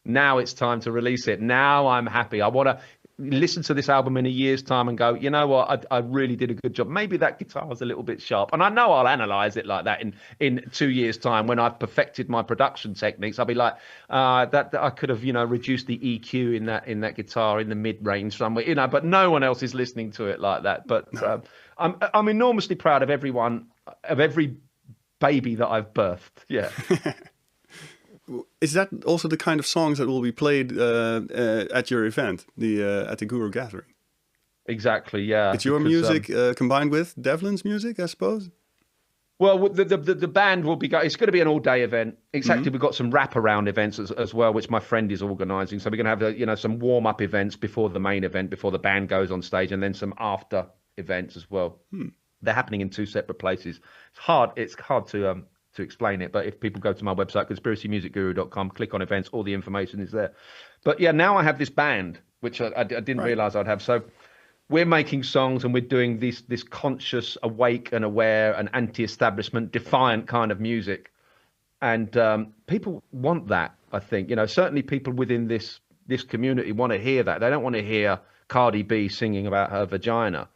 now it's time to release it. Now I'm happy. I want to listen to this album in a year's time and go, you know what, I really did a good job. Maybe that guitar was a little bit sharp. And I know I'll analyze it like that in 2 years' time when I've perfected my production techniques. I'll be like, that I could have, reduced the EQ in that guitar in the mid-range somewhere, but no one else is listening to it like that. But no. I'm enormously proud of every baby that I've birthed. Yeah. Is that also the kind of songs that will be played at your event, at the Guru Gathering? Exactly, yeah. It's your music combined with Devlin's music, I suppose? Well, the band will be it's going to be an all-day event. Exactly, we've got some wraparound events as well, which my friend is organising. So we're going to have some warm-up events before the main event, before the band goes on stage, and then some after events as well. They're happening in 2 separate places. It's hard to explain it, but if people go to my website, conspiracymusicguru.com, click on events, all the information is there. But yeah, now I have this band, which I didn't realize I'd have. So we're making songs and we're doing this conscious, awake and aware and anti-establishment, defiant kind of music. And people want that, I think. Certainly people within this community want to hear that. They don't want to hear Cardi B singing about her vagina.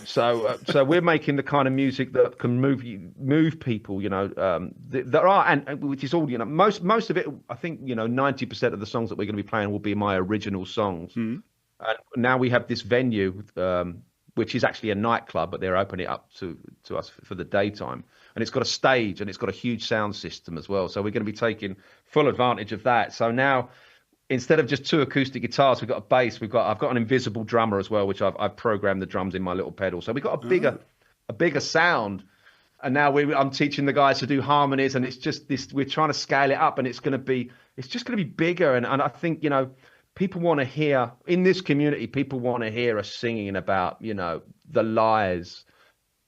So we're making the kind of music that can move people, there are, and which is all, most of it, I think, 90% of the songs that we're going to be playing will be my original songs. And now we have this venue, which is actually a nightclub, but they're opening it up to us for the daytime. And it's got a stage and it's got a huge sound system as well. So we're going to be taking full advantage of that. So now, instead of just 2 acoustic guitars, we've got a bass. I've got an invisible drummer as well, which I've programmed the drums in my little pedal. So we've got a bigger sound. And now I'm teaching the guys to do harmonies, and it's just this. We're trying to scale it up, and it's just going to be bigger. And I think people want to hear in this community. People want to hear us singing about the lies,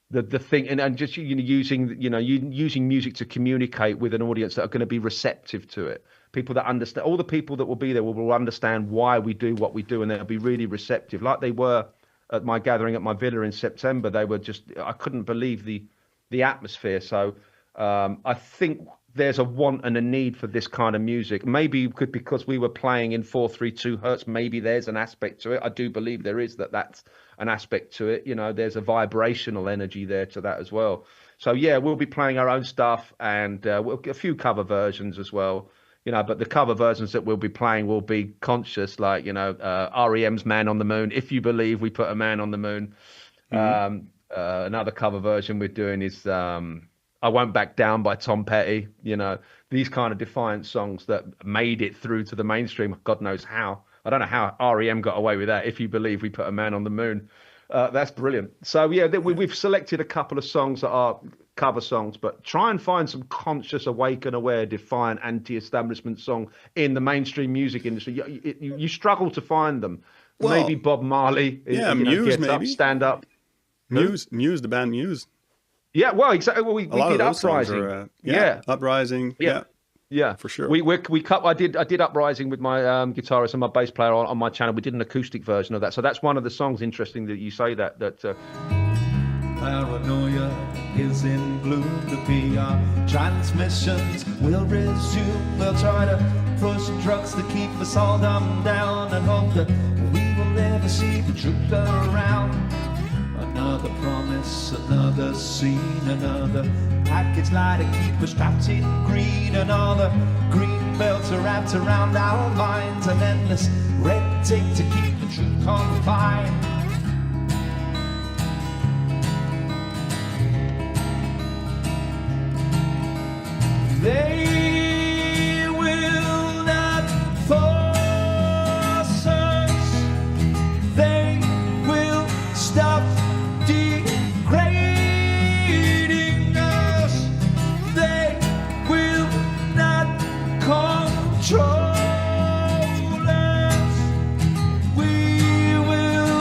the thing, and just using music to communicate with an audience that are going to be receptive to it. People that understand, all the people that will be there will understand why we do what we do, and they'll be really receptive, like they were at my gathering at my villa in September. They were I couldn't believe the atmosphere. So I think there's a want and a need for this kind of music. Maybe because we were playing in 4/3/2 hertz, maybe there's an aspect to it. I do believe there is that's an aspect to it. There's a vibrational energy there to that as well. So yeah, we'll be playing our own stuff and a few cover versions as well. But the cover versions that we'll be playing will be conscious, like, REM's Man on the Moon, If You Believe We Put a Man on the Moon. Another cover version we're doing is I Won't Back Down by Tom Petty. These kind of defiant songs that made it through to the mainstream. God knows how. I don't know how REM got away with that. If You Believe We Put a Man on the Moon. That's brilliant. So yeah, we've selected a couple of songs that are cover songs, but try and find some conscious, awake and aware, defiant, anti-establishment song in the mainstream music industry. You struggle to find them. Well, maybe Bob Marley. Muse, gets maybe. Up, stand up. Muse, the band Muse. Yeah, well, exactly. Well, we did Uprising. Uprising. Yeah, for sure. I did Uprising with my guitarist and my bass player on my channel. We did an acoustic version of that. So that's one of the songs. Interesting that you say that. Paranoia is in bloom. The PR transmissions will resume. They'll try to push drugs to keep us all dumbed down and hope that we will never see the truth around. Another promise, another scene, another package lie to keep us trapped in green. Another green belts are wrapped around our minds. An endless red tape to keep the truth confined. They will not force us. They will stop degrading us. They will not control us. We will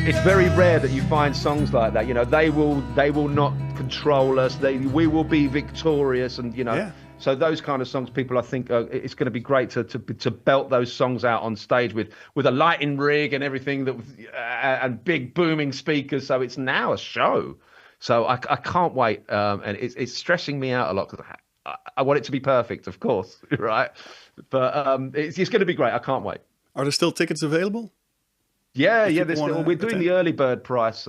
It's very rare that you find songs like that. You know, they will not control us. We will be victorious, and you know. Yeah. So those kind of songs, people, I think it's going to be great to belt those songs out on stage with a lighting rig and everything and big booming speakers. So it's now a show. So I can't wait, and it's stressing me out a lot because I want it to be perfect, of course, right? But it's going to be great. I can't wait. Are there still tickets available? Yeah. We're doing the early bird price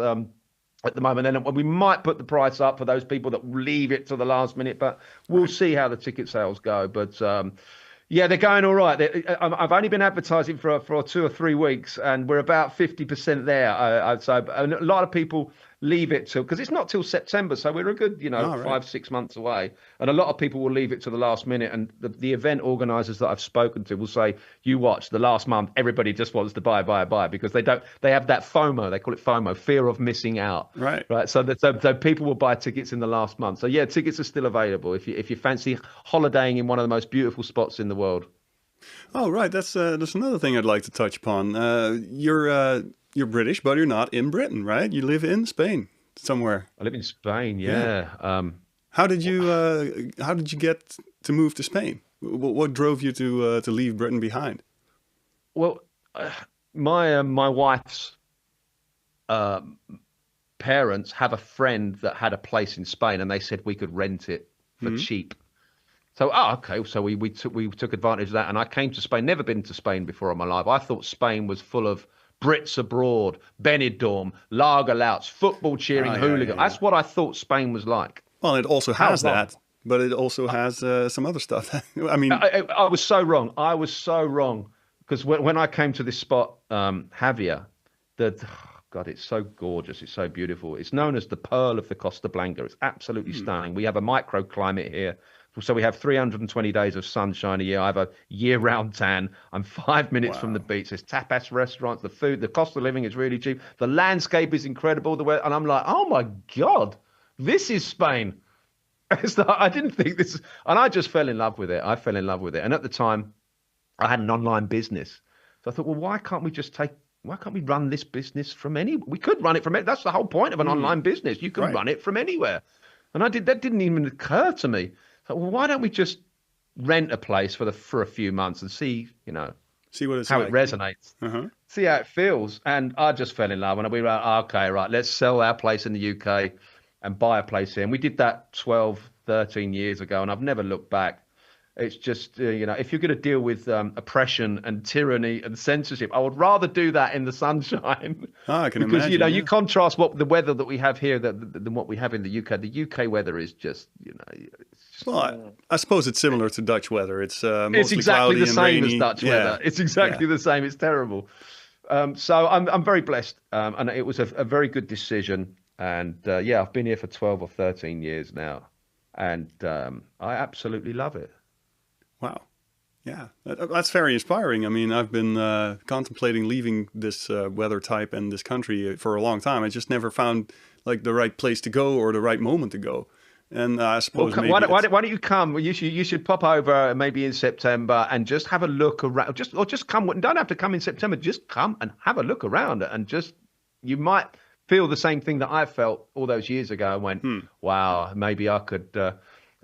at the moment, and we might put the price up for those people that leave it to the last minute, but we'll see how the ticket sales go. But yeah, they're going all right. I've only been advertising for 2 or 3 weeks, and we're about 50% there. I'd say a lot of people leave it till, because it's not till September, so we're a good 5-6 months away, and a lot of people will leave it to the last minute. And the event organizers that I've spoken to will say, you watch, the last month everybody just wants to buy, because they have that FOMO, they call it FOMO, fear of missing out, right? So people will buy tickets in the last month. So yeah, tickets are still available if you fancy holidaying in one of the most beautiful spots in the world. Oh right, that's another thing I'd like to touch upon. You're British, but you're not in Britain, right? You live in Spain somewhere. I live in Spain, yeah. How did you get to move to Spain? What drove you to leave Britain behind? Well, my wife's parents have a friend that had a place in Spain, and they said we could rent it for cheap. So, okay. So we took advantage of that, and I came to Spain. Never been to Spain before in my life. I thought Spain was full of Brits abroad, Benidorm, lager louts, football cheering hooligans. That's what I thought Spain was like. Well, it also has that, but it also has some other stuff. I mean, I was so wrong. Because when I came to this spot, Javier, God, it's so gorgeous. It's so beautiful. It's known as the Pearl of the Costa Blanca. It's absolutely stunning. We have a microclimate here. So we have 320 days of sunshine a year. I have a year-round tan. I'm 5 minutes from the beach. There's tapas restaurants. The food, the cost of living is really cheap. The landscape is incredible. And I'm like, oh my God, this is Spain. I didn't think this, and I just fell in love with it. And at the time, I had an online business. So I thought, well, why can't we run this business from anywhere? We could run it from it. That's the whole point of an online business. You can run it from anywhere. And that didn't even occur to me. So, well, why don't we just rent a place for a few months and see what it's how like. It resonates, see how it feels. And I just fell in love, and we were like, okay, right, let's sell our place in the UK and buy a place here. And we did that 12, 13 years ago, and I've never looked back. It's just, if you're going to deal with oppression and tyranny and censorship, I would rather do that in the sunshine. I can imagine. Because, you contrast the weather that we have here than what we have in the UK. The UK weather is just, Well, I suppose it's similar to Dutch weather. It's mostly it's exactly the same rainy. as Dutch weather. It's exactly the same. It's terrible. So I'm very blessed, and it was a very good decision. And I've been here for 12 or 13 years now, and I absolutely love it. Wow. Yeah, that's very inspiring. I mean, I've been contemplating leaving this weather type and this country for a long time. I just never found like the right place to go or the right moment to go. And I suppose why don't you come? You should pop over maybe in September and just have a look around. Just come. You don't have to come in September. Just come and have a look around, and you might feel the same thing that I felt all those years ago. And went, wow, maybe I could.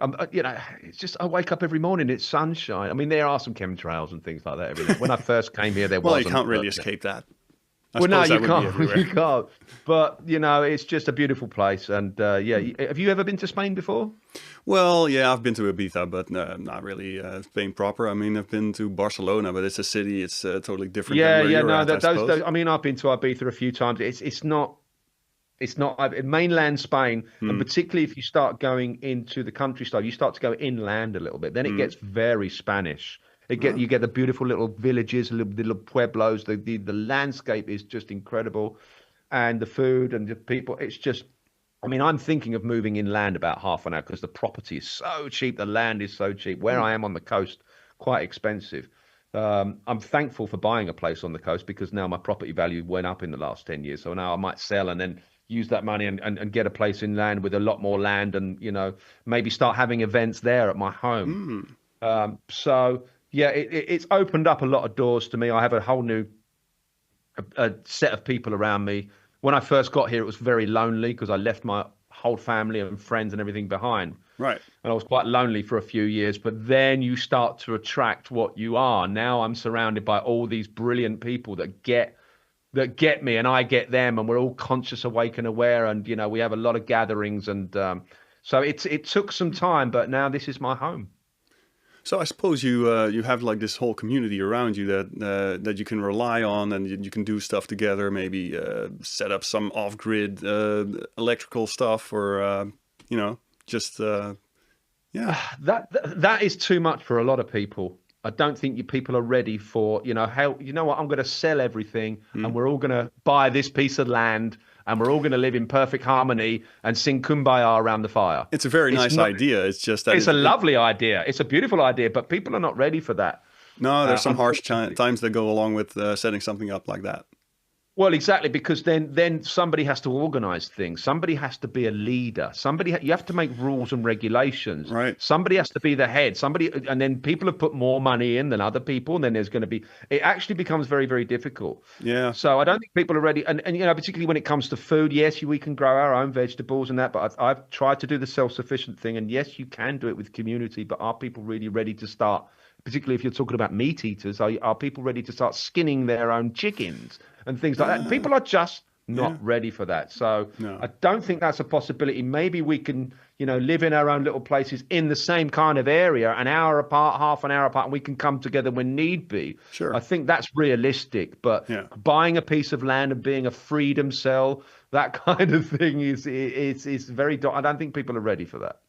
It's just I wake up every morning, it's sunshine. I mean, there are some chemtrails and things like that every day. When I first came here, there wasn't. Well, you can't really escape that. You can't. You can't. But it's just a beautiful place. And have you ever been to Spain before? Well, yeah, I've been to Ibiza, but not really Spain proper. I mean, I've been to Barcelona, but it's a city. It's totally different. I mean, I've been to Ibiza a few times. It's not mainland Spain, and particularly if you start going into the countryside, you start to go inland a little bit. Then it gets very Spanish. You get the beautiful little villages, little pueblos. The landscape is just incredible, and the food and the people. It's just, I mean, I'm thinking of moving inland about half an hour because the property is so cheap. The land is so cheap. Where I am on the coast, quite expensive. I'm thankful for buying a place on the coast because now my property value went up in the last 10 years. So now I might sell and then use that money and get a place inland with a lot more land and, maybe start having events there at my home. So, yeah, it's opened up a lot of doors to me. I have a whole new a set of people around me. When I first got here, it was very lonely because I left my whole family and friends and everything behind. Right. And I was quite lonely for a few years, but then you start to attract what you are. Now I'm surrounded by all these brilliant people that get me, and I get them, and we're all conscious, awake, and aware. And we have a lot of gatherings, and so it took some time, but now this is my home. So I suppose you have like this whole community around you that you can rely on, and you can do stuff together. Maybe set up some off-grid electrical stuff, or just yeah. That is too much for a lot of people. I don't think people are ready for how what, I'm going to sell everything, and we're all going to buy this piece of land, and we're all going to live in perfect harmony and sing Kumbaya around the fire. It's a very nice idea. It's just that it's a lovely idea. It's a beautiful idea, but people are not ready for that. No, there's some harsh times that go along with setting something up like that. Well, exactly, because then somebody has to organize things. Somebody has to be a leader. You have to make rules and regulations. Right. Somebody has to be the head. And then people have put more money in than other people, and then there's going to be. It actually becomes very, very difficult. Yeah. So I don't think people are ready. And particularly when it comes to food, yes, we can grow our own vegetables and that. But I've tried to do the self-sufficient thing, and yes, you can do it with community. But are people really ready to start? Particularly if you're talking about meat eaters, are people ready to start skinning their own chickens and things like that? People are just not ready for that. So I don't think that's a possibility. Maybe we can, live in our own little places in the same kind of area, an hour apart, half an hour apart, and we can come together when need be. Sure. I think that's realistic. But buying a piece of land and being a freedom cell, that kind of thing is very. I don't think people are ready for that.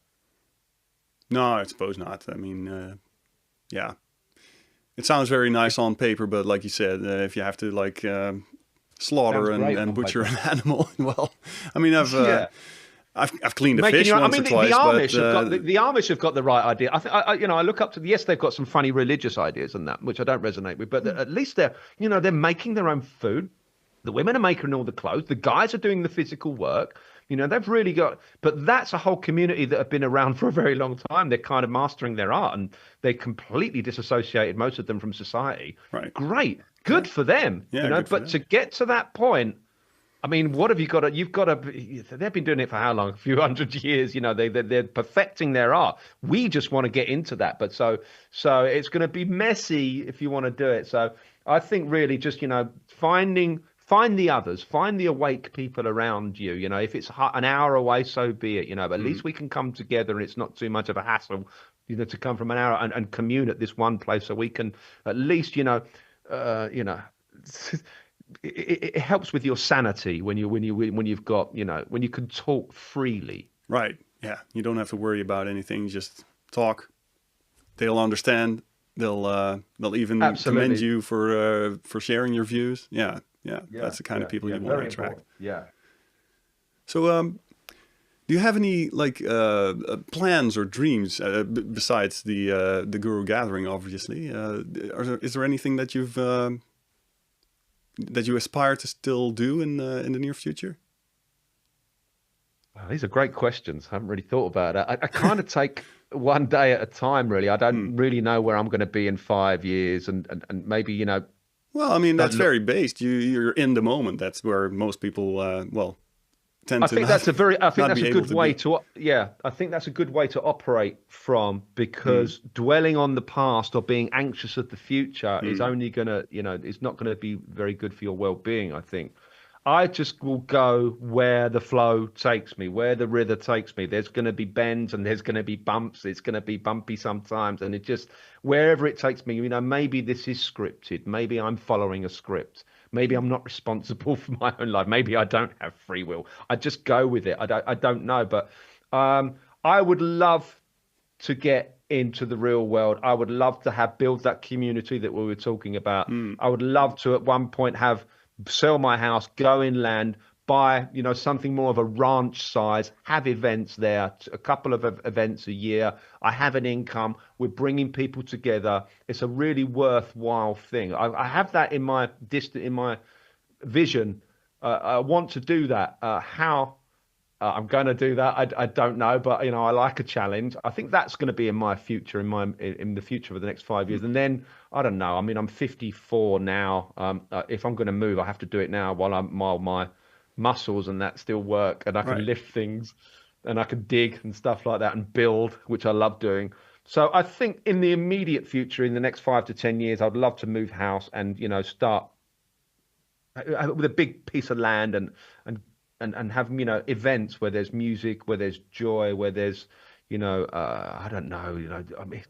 No, I suppose not. I mean. Yeah, it sounds very nice on paper, but like you said, if you have to slaughter and butcher an animal, well, I mean, I've cleaned a fish once or twice. The Amish have got the right idea. I look up to yes, they've got some funny religious ideas and that, which I don't resonate with, but at least they're making their own food. The women are making all the clothes. The guys are doing the physical work. They've really got, but that's a whole community that have been around for a very long time. They're kind of mastering their art, and they're completely disassociated, most of them, from society. Right. Great. Good for them. Yeah, but to get to that point, I mean, what have you got to, they've been doing it for how long? A few hundred years, they're perfecting their art. We just want to get into that. But so it's going to be messy if you want to do it. So I think really just, find the others, find the awake people around you. If it's an hour away, so be it. But at least we can come together, and it's not too much of a hassle, to come from an hour and commune at this one place, so we can at least, it helps with your sanity when you've got, when you can talk freely. Right. Yeah. You don't have to worry about anything. Just talk. They'll understand. They'll even commend you for sharing your views. Yeah. Yeah, that's the kind of people you want to attract. Important. Yeah. So, do you have any plans or dreams besides the Guru Gathering? Obviously, is there anything that you aspire to still do in the near future? Wow, these are great questions. I haven't really thought about it. I kind of take one day at a time. Really, I don't really know where I'm going to be in 5 years, and maybe Well, I mean, that's very based. You're in the moment. That's where most people, tend to. I think that's a good way to. Yeah, I think that's a good way to operate from, because dwelling on the past or being anxious of the future is only gonna, it's not gonna be very good for your well-being. I think. I just will go where the flow takes me, where the river takes me. There's going to be bends and there's going to be bumps. It's going to be bumpy sometimes. And it just, wherever it takes me, maybe this is scripted. Maybe I'm following a script. Maybe I'm not responsible for my own life. Maybe I don't have free will. I just go with it. I don't know. But I would love to get into the real world. I would love to build that community that we were talking about. I would love to at one point sell my house, go inland, buy, something more of a ranch size, have events there, a couple of events a year. I have an income. We're bringing people together. It's a really worthwhile thing. I have that in my vision. I want to do that. How I'm going to do that. I don't know, but you know, I like a challenge. I think that's going to be in my future, in the future for the next 5 years. And then I don't know. I mean, I'm 54 now. If I'm going to move, I have to do it now while my muscles and that still work, and I can Right. lift things, and I can dig and stuff like that, and build, which I love doing. So I think in the immediate future, in the next 5 to 10 years, I'd love to move house and start with a big piece of land and have events where there's music, where there's joy, where there's I don't know, I mean,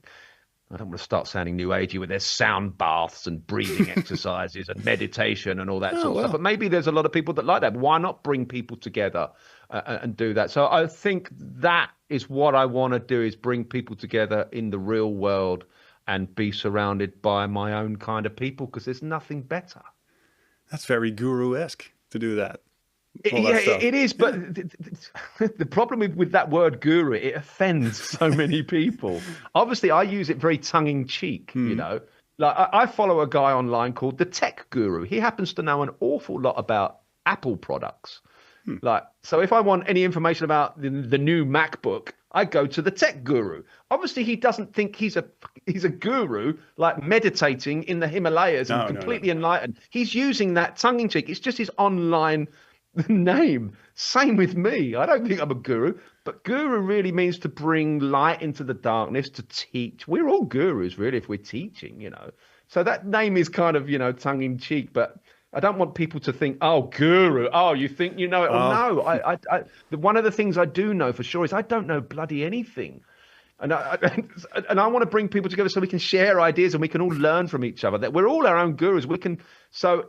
I don't want to start sounding new agey, where there's sound baths and breathing exercises and meditation and all that Oh, sort of stuff. well. But maybe there's a lot of people that like that. Why not bring people together and do that? So I think that is what I want to do, is bring people together in the real world and be surrounded by my own kind of people, because there's nothing better. That's very guru-esque to do that. Yeah, it is, but the problem with that word guru, it offends so many people. Obviously, I use it very tongue-in-cheek, Like I follow a guy online called the Tech Guru. He happens to know an awful lot about Apple products. Like, so if I want any information about the new MacBook, I go to the Tech Guru. Obviously, he doesn't think he's a guru, like meditating in the Himalayas and completely enlightened. He's using that tongue-in-cheek. It's just his online name. Same with me. I don't think I'm a guru, but guru really means to bring light into the darkness, to teach. We're all gurus, really, if we're teaching, So that name is kind of, tongue in cheek, but I don't want people to think, oh, guru, oh, you think you know it. Oh, no, one of the things I do know for sure is I don't know bloody anything. And I want to bring people together so we can share ideas and we can all learn from each other. That we're all our own gurus. We can. So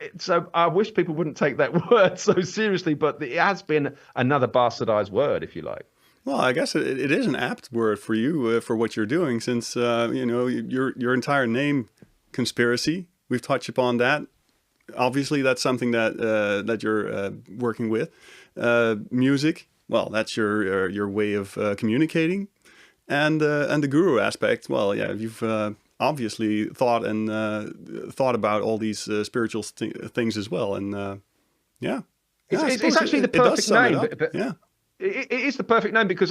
I wish people wouldn't take that word so seriously, but it has been another bastardized word, if you like. Well, I guess it is an apt word for you for what you're doing, since your entire name, conspiracy. We've touched upon that. Obviously, that's something that you're working with. Music. Well, that's your way of communicating. And the guru aspect, well, yeah, you've obviously thought about all these spiritual things as well, and it's actually the perfect name. Yeah, it is the perfect name, because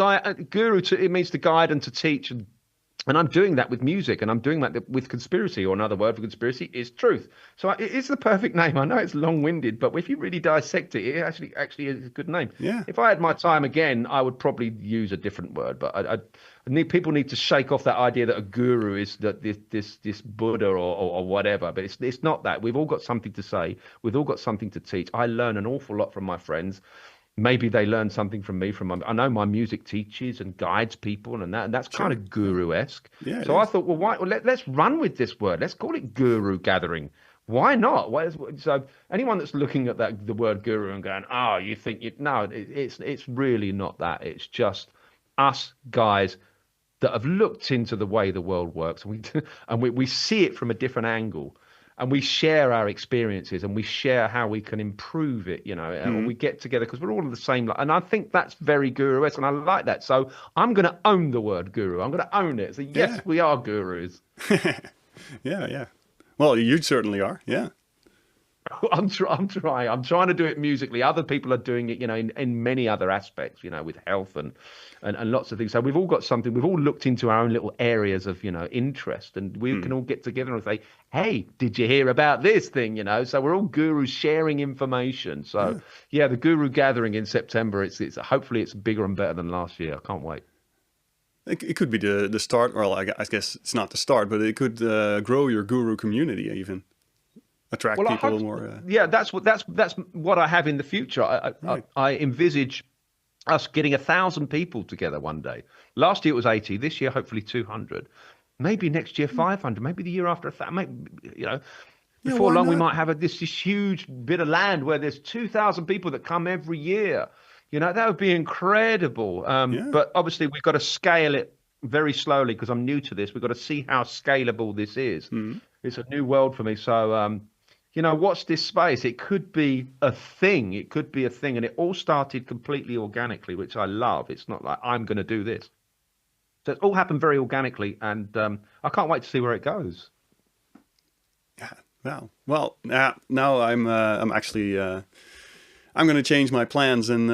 guru it means to guide and to teach, and I'm doing that with music, and I'm doing that with conspiracy, or another word for conspiracy is truth. So it is the perfect name. I know it's long-winded, but if you really dissect it, it actually is a good name. Yeah. If I had my time again, I would probably use a different word, but people need to shake off that idea that a guru is that this Buddha or whatever. But it's not that. We've all got something to say. We've all got something to teach. I learn an awful lot from my friends. Maybe they learn something from me. I know my music teaches and guides people, and that's kind of guru-esque. Yeah, so I thought, well, let's run with this word. Let's call it Guru Gathering. Why not? So anyone that's looking at the word guru and going, oh, you think no, it's really not that. It's just us guys that have looked into the way the world works, and we see it from a different angle. And we share our experiences, and we share how we can improve it, and we get together because we're all the same. And I think that's very guru-esque, and I like that. So I'm going to own the word guru. I'm going to own it. So yes, we are gurus. Yeah. Well, you certainly are. Yeah. I'm trying. I'm trying to do it musically. Other people are doing it, in many other aspects, with health and lots of things. So we've all got something. We've all looked into our own little areas of, interest, and we can all get together and say, hey, did you hear about this thing? So we're all gurus sharing information. So yeah, the Guru Gathering in September. It's hopefully it's bigger and better than last year. I can't wait. It could be the start. Well, I guess it's not the start, but it could grow your guru community even. Attract people more. Yeah, that's what I have in the future. I envisage us getting 1,000 people together one day. Last year it was 80. This year hopefully 200. Maybe next year 500. Maybe the year after 1,000. Before long we might have this huge bit of land where there's 2,000 people that come every year. That would be incredible. But obviously we've got to scale it very slowly, because I'm new to this. We've got to see how scalable this is. It's a new world for me. So watch this space. It could be a thing. And it all started completely organically, which I love. It's not like I'm going to do this. So it all happened very organically, and I can't wait to see where it goes. Yeah. Wow. Well, now I'm actually I'm going to change my plans and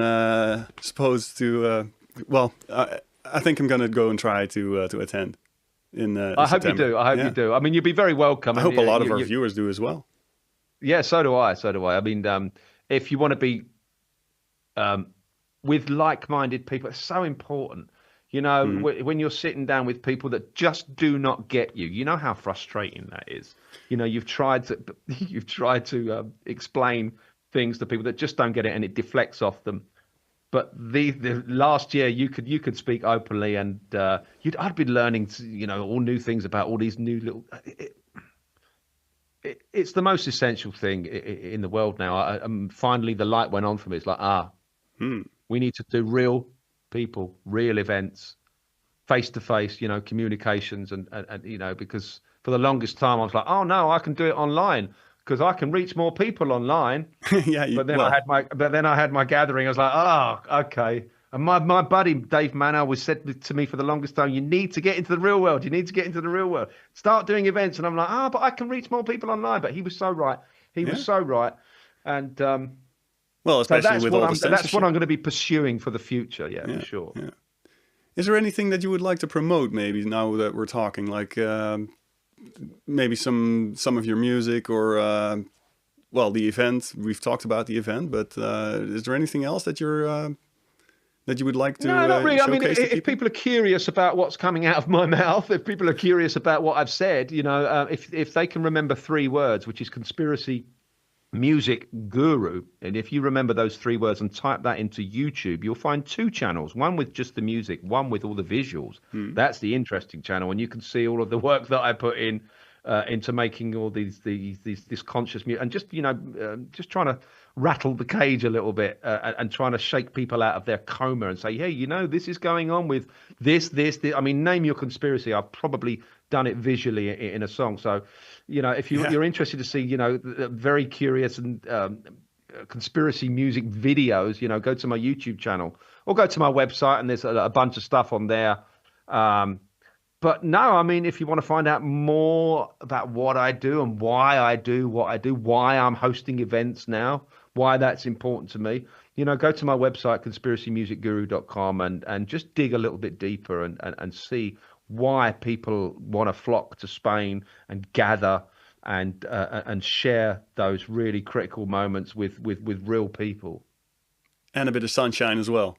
supposed to. I think I'm going to go and try to attend in I hope you September. do. I hope you do. I mean, you'd be very welcome. I hope a lot of our viewers do as well. Yeah, so do I. So do I. I mean, if you want to be with like-minded people, it's so important. You know, when you're sitting down with people that just do not get you, you know how frustrating that is. You know, you've tried to explain things to people that just don't get it, and it deflects off them. But the last year, you could speak openly, and I'd been learning, all new things about all these new little. It's the most essential thing in the world now. Finally, the light went on for me. It's like, we need to do real people, real events, face to face, communications, and because for the longest time I was like, oh no, I can do it online because I can reach more people online. But then I had my gathering. I was like, oh, okay. And my buddy Dave Manor was said to me for the longest time, you need to get into the real world. You need to get into the real world. Start doing events. And I'm like, but I can reach more people online. But he was so right. He was so right. And well, especially with all the censorship. That's what I'm going to be pursuing for the future. Yeah, for sure. Yeah. Is there anything that you would like to promote? Maybe now that we're talking, like maybe some of your music or the event. We've talked about the event, but is there anything else that you're that you would like to? No, not really. I mean, if people are curious about what's coming out of my mouth, if people are curious about what I've said, if they can remember 3 words, which is conspiracy music guru, and if you remember those 3 words and type that into YouTube, you'll find 2 channels, one with just the music, one with all the visuals. That's the interesting channel, and you can see all of the work that I put in into making all this conscious music, and just trying to rattle the cage a little bit and trying to shake people out of their coma and say, hey, this is going on with this. I mean, name your conspiracy. I've probably done it visually in a song. So, if you're interested to see, very curious and conspiracy music videos, go to my YouTube channel or go to my website, and there's a bunch of stuff on there. But no, I mean, if you want to find out more about what I do and why I do what I do, why I'm hosting events now, why that's important to me, go to my website, conspiracymusicguru.com, and just dig a little bit deeper and see why people want to flock to Spain and gather and share those really critical moments with real people. And a bit of sunshine as well.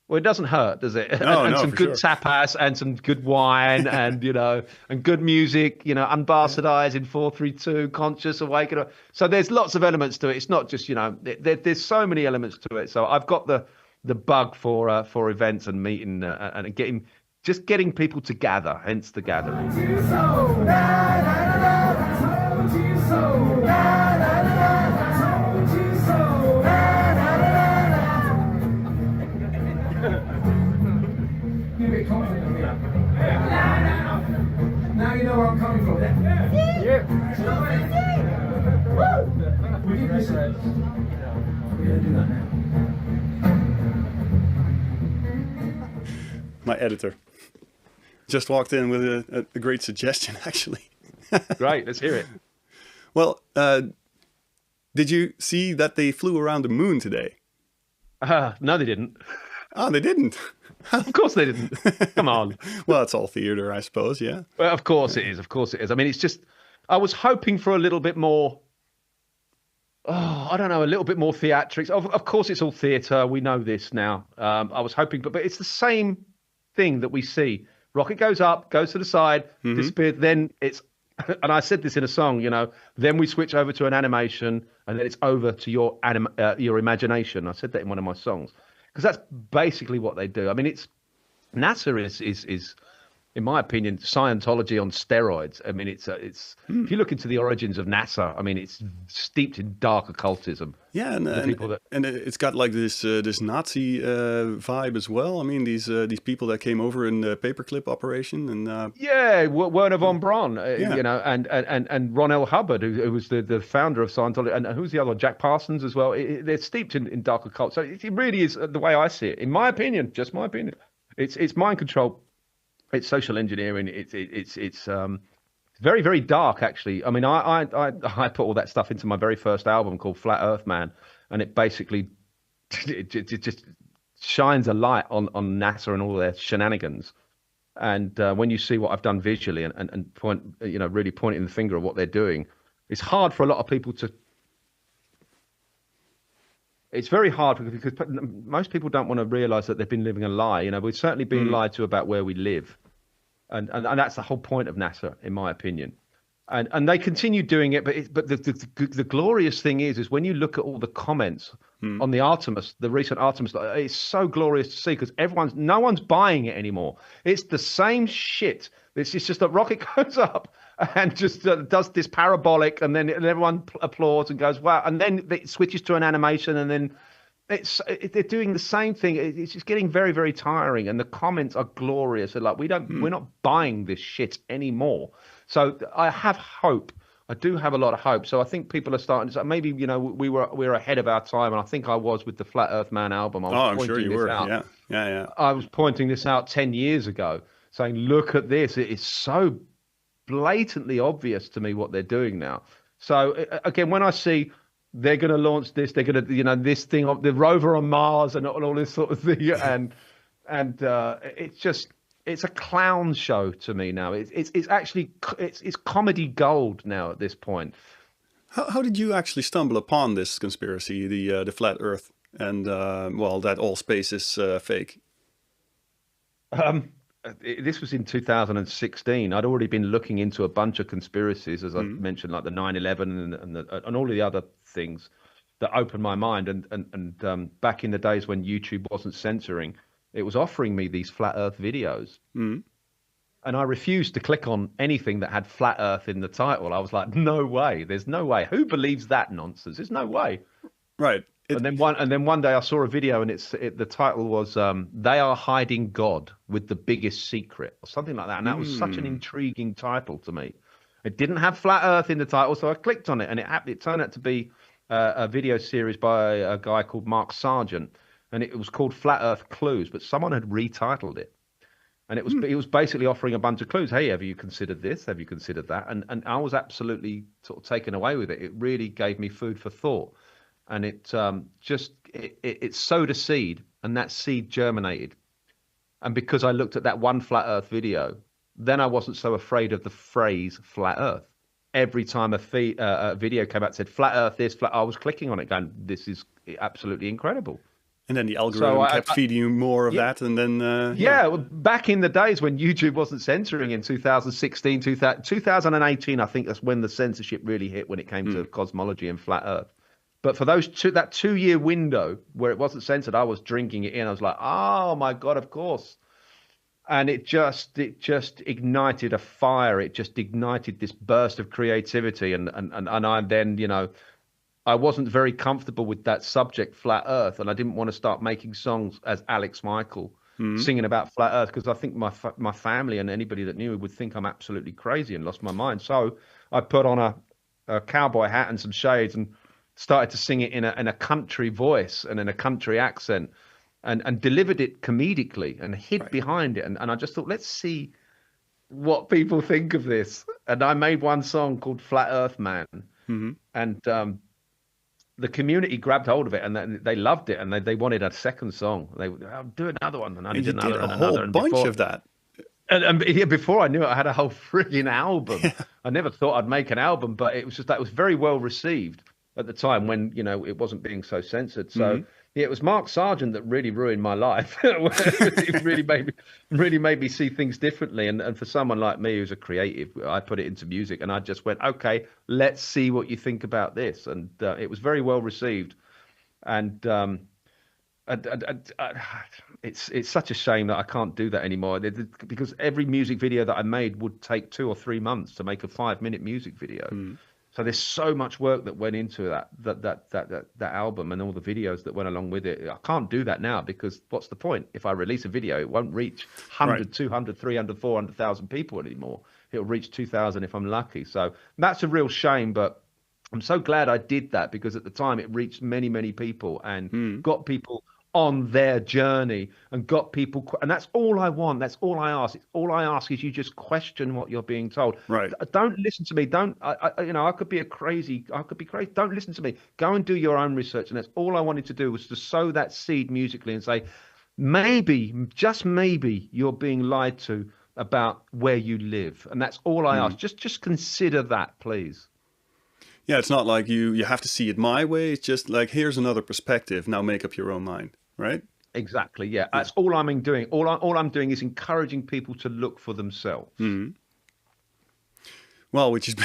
Well, it doesn't hurt, does it? No, and some good tapas and some good wine and, and good music, unbastardized in 432, conscious, awakened. So there's lots of elements to it. It's not just, there's so many elements to it. So I've got the bug for events and meeting and getting people to gather, hence the gathering. Now you know where I'm coming from. Yeah. We need this. We're gonna do that now. My editor just walked in with a great suggestion, actually. Great, let's hear it. Well, did you see that they flew around the moon today? No, they didn't. Oh, they didn't. Of course they didn't. Come on. Well, it's all theater, I suppose, yeah. Well, of course it is. Of course it is. I mean, it's just, I was hoping for a little bit more, I don't know, a little bit more theatrics. Of course it's all theatre. We know this now. I was hoping, but it's the same thing that we see. Rocket goes up, goes to the side, disappears, then it's, and I said this in a song, then we switch over to an animation, and then it's over to your imagination. I said that in one of my songs. Because that's basically what they do. I mean, NASA is, in my opinion, Scientology on steroids. I mean, it's if you look into the origins of NASA, I mean, it's steeped in dark occultism. Yeah, and it's got like this Nazi vibe as well. I mean, these people that came over in the paperclip operation and Werner von Braun, and Ron L. Hubbard, who was the founder of Scientology, and who's the other one? Jack Parsons as well. They're steeped in dark occult. So it really is the way I see it, in my opinion, just my opinion. It's mind control. It's social engineering. It's very, very dark, actually. I mean, I put all that stuff into my very first album called Flat Earth Man, and it basically it just shines a light on NASA and all their shenanigans. And when you see what I've done visually and point, really pointing the finger at what they're doing, it's hard for a lot of people to. It's very hard because most people don't want to realize that they've been living a lie. We're certainly being lied to about where we live. And that's the whole point of NASA, in my opinion. And they continue doing it, but the glorious thing is when you look at all the comments on the Artemis, the recent Artemis, it's so glorious to see because no one's buying it anymore. It's the same shit. It's just a rocket goes up and just does this parabolic, and then everyone applauds and goes wow, and then it switches to an animation, and then they're doing the same thing. It's just getting very, very tiring, and the comments are glorious. They're like, we're not buying this shit anymore. So I have hope. I do have a lot of hope. So I think people are starting to. Maybe we were ahead of our time, and I think I was with the Flat Earth Man album. I'm sure you were. Yeah. I was pointing this out 10 years ago, saying, "Look at this. It is so blatantly obvious to me what they're doing now." So again, when I see they're going to launch this, they're going to, this thing, the rover on Mars and all this sort of thing, and it's a clown show to me now. It's actually comedy gold now at this point. How did you actually stumble upon this conspiracy, the flat Earth, and that all space is fake? This was in 2016. I'd already been looking into a bunch of conspiracies, as I mentioned, like the 9/11 and all of the other things that opened my mind. And back in the days when YouTube wasn't censoring, it was offering me these flat Earth videos. And I refused to click on anything that had flat Earth in the title. I was like, no way. There's no way. Who believes that nonsense? There's no way. Right. And then one day I saw a video, and the title was "They Are Hiding God with the Biggest Secret" or something like that. And that was such an intriguing title to me. It didn't have flat Earth in the title, so I clicked on it, and it turned out to be a video series by a guy called Mark Sargent, and it was called Flat Earth Clues, but someone had retitled it. And it was basically offering a bunch of clues. Hey, have you considered this? Have you considered that? And I was absolutely sort of taken away with it. It really gave me food for thought. And it sowed a seed, and that seed germinated. And because I looked at that one flat Earth video, then I wasn't so afraid of the phrase flat Earth. Every time a video came out that said flat Earth, I was clicking on it going, this is absolutely incredible. And then the algorithm kept feeding you more of that. And then, well, back in the days when YouTube wasn't censoring in 2016, 2018, I think that's when the censorship really hit when it came to cosmology and flat Earth. But for that 2-year window where it wasn't censored, I was drinking it in. I was like, oh my God, of course. And it just ignited a fire. It just ignited this burst of creativity. And I then, I wasn't very comfortable with that subject, flat Earth. And I didn't want to start making songs as Alex Michael singing about flat Earth, because I think my family and anybody that knew me would think I'm absolutely crazy and lost my mind. So I put on a cowboy hat and some shades and started to sing it in a country voice and in a country accent, and delivered it comedically and hid behind it. And I just thought, let's see what people think of this. And I made one song called Flat Earth Man. And the community grabbed hold of it, and they loved it, and they wanted a second song. They would do another one, and I did another, and another, a whole bunch of that. And before I knew it, I had a whole frigging album. Yeah. I never thought I'd make an album, but it was just that it was very well received at the time when, it wasn't being so censored. So it was Mark Sargent that really ruined my life. It really made me see things differently. And for someone like me who's a creative, I put it into music, and I just went, okay, let's see what you think about this. And it was very well received. And it's such a shame that I can't do that anymore, because every music video that I made would take 2 or 3 months to make a 5-minute music video. So there's so much work that went into that album and all the videos that went along with it. I can't do that now, because what's the point? If I release a video, it won't reach 100, 200, 300, 400,000 people anymore. It'll reach 2,000 if I'm lucky. So that's a real shame, but I'm so glad I did that, because at the time it reached many, many people and got people on their journey and got people, and that's all I want. That's all I ask. All I ask is you just question what you're being told. Right. Don't listen to me. I could be crazy. Don't listen to me. Go and do your own research. And that's all I wanted to do, was to sow that seed musically and say, maybe, just maybe, you're being lied to about where you live. And that's all I ask. Just consider that, please. Yeah, it's not like you have to see it my way. It's just like, here's another perspective. Now make up your own mind, right? Exactly. Yeah, that's all I'm doing. All I'm doing is encouraging people to look for themselves. Mm-hmm. Well, which is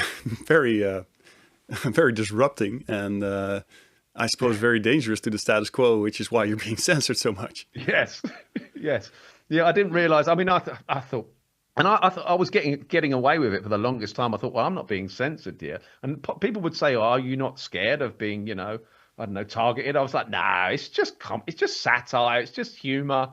very, very disrupting, and I suppose very dangerous to the status quo, which is why you're being censored so much. Yes, yes. Yeah, I didn't realize. I mean, I thought. And I thought I was getting away with it for the longest time. I thought, well, I'm not being censored here. And people would say, oh, are you not scared of being, I don't know, targeted? I was like, nah, it's just satire. It's just humor.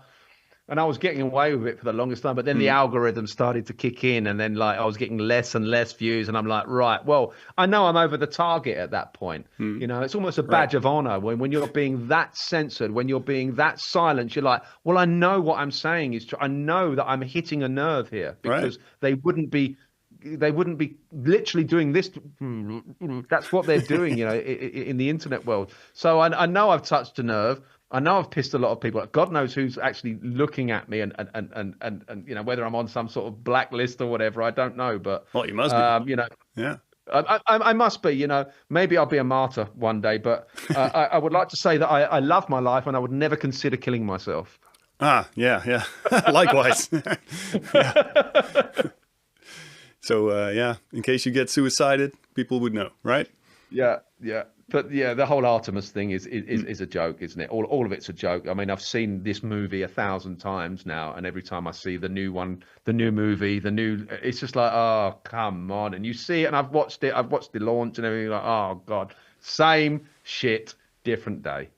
And I was getting away with it for the longest time. But then the algorithm started to kick in, and then I was getting less and less views. And I'm like, right, well, I know I'm over the target at that point. It's almost a badge of honor when you're being that censored, when you're being that silent. You're like, well, I know what I'm saying is true. I know that I'm hitting a nerve here, because they wouldn't be literally doing this. That's what they're doing, in the internet world. So I know I've touched a nerve. I know I've pissed a lot of people. God knows who's actually looking at me, and whether I'm on some sort of blacklist or whatever. I don't know, but well, you must be. Yeah, I must be. Maybe I'll be a martyr one day. But I would like to say that I love my life, and I would never consider killing myself. Yeah. Likewise. So in case you get suicided, people would know, right? Yeah. But yeah, the whole Artemis thing is a joke, isn't it? All of it's a joke. I mean, I've seen this movie 1,000 times now, and every time I see the new movie, it's just like, oh, come on. And you see it, and I've watched the launch and everything, like, oh God, same shit, different day.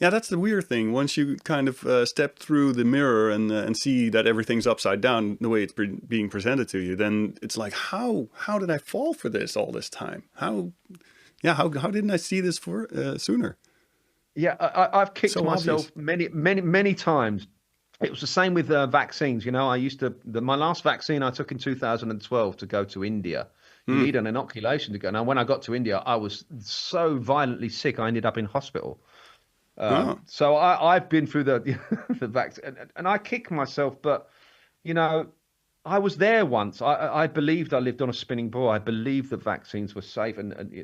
Yeah, that's the weird thing. Once you kind of step through the mirror and see that everything's upside down the way it's being presented to you, then it's like, how did I fall for this all this time? How didn't I see this sooner? Yeah, I've kicked myself many times. It was the same with vaccines. My last vaccine I took in 2012 to go to India. You need an inoculation to go. Now, when I got to India, I was so violently sick, I ended up in hospital. So I've been through the vaccine, and I kick myself, but I was there once. I believed I lived on a spinning ball. I believed that vaccines were safe, and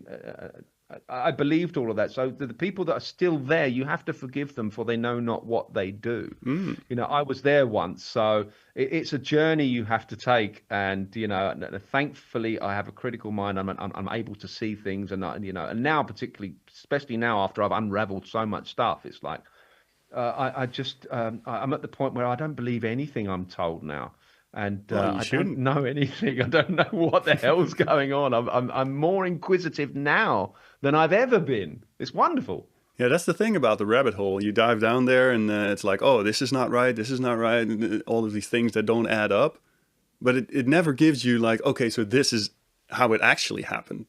I believed all of that. So the people that are still there, you have to forgive them, for they know not what they do. I was there once, so it's a journey you have to take. And thankfully, I have a critical mind. I'm able to see things, and and now particularly, especially now after I've unraveled so much stuff, it's like I'm at the point where I don't believe anything I'm told now. And I don't know anything. I don't know what the hell's going on. I'm more inquisitive now than I've ever been. It's wonderful. Yeah, that's the thing about the rabbit hole. You dive down there, and it's like, oh, this is not right. This is not right. And all of these things that don't add up. But it never gives you like, okay, so this is how it actually happened.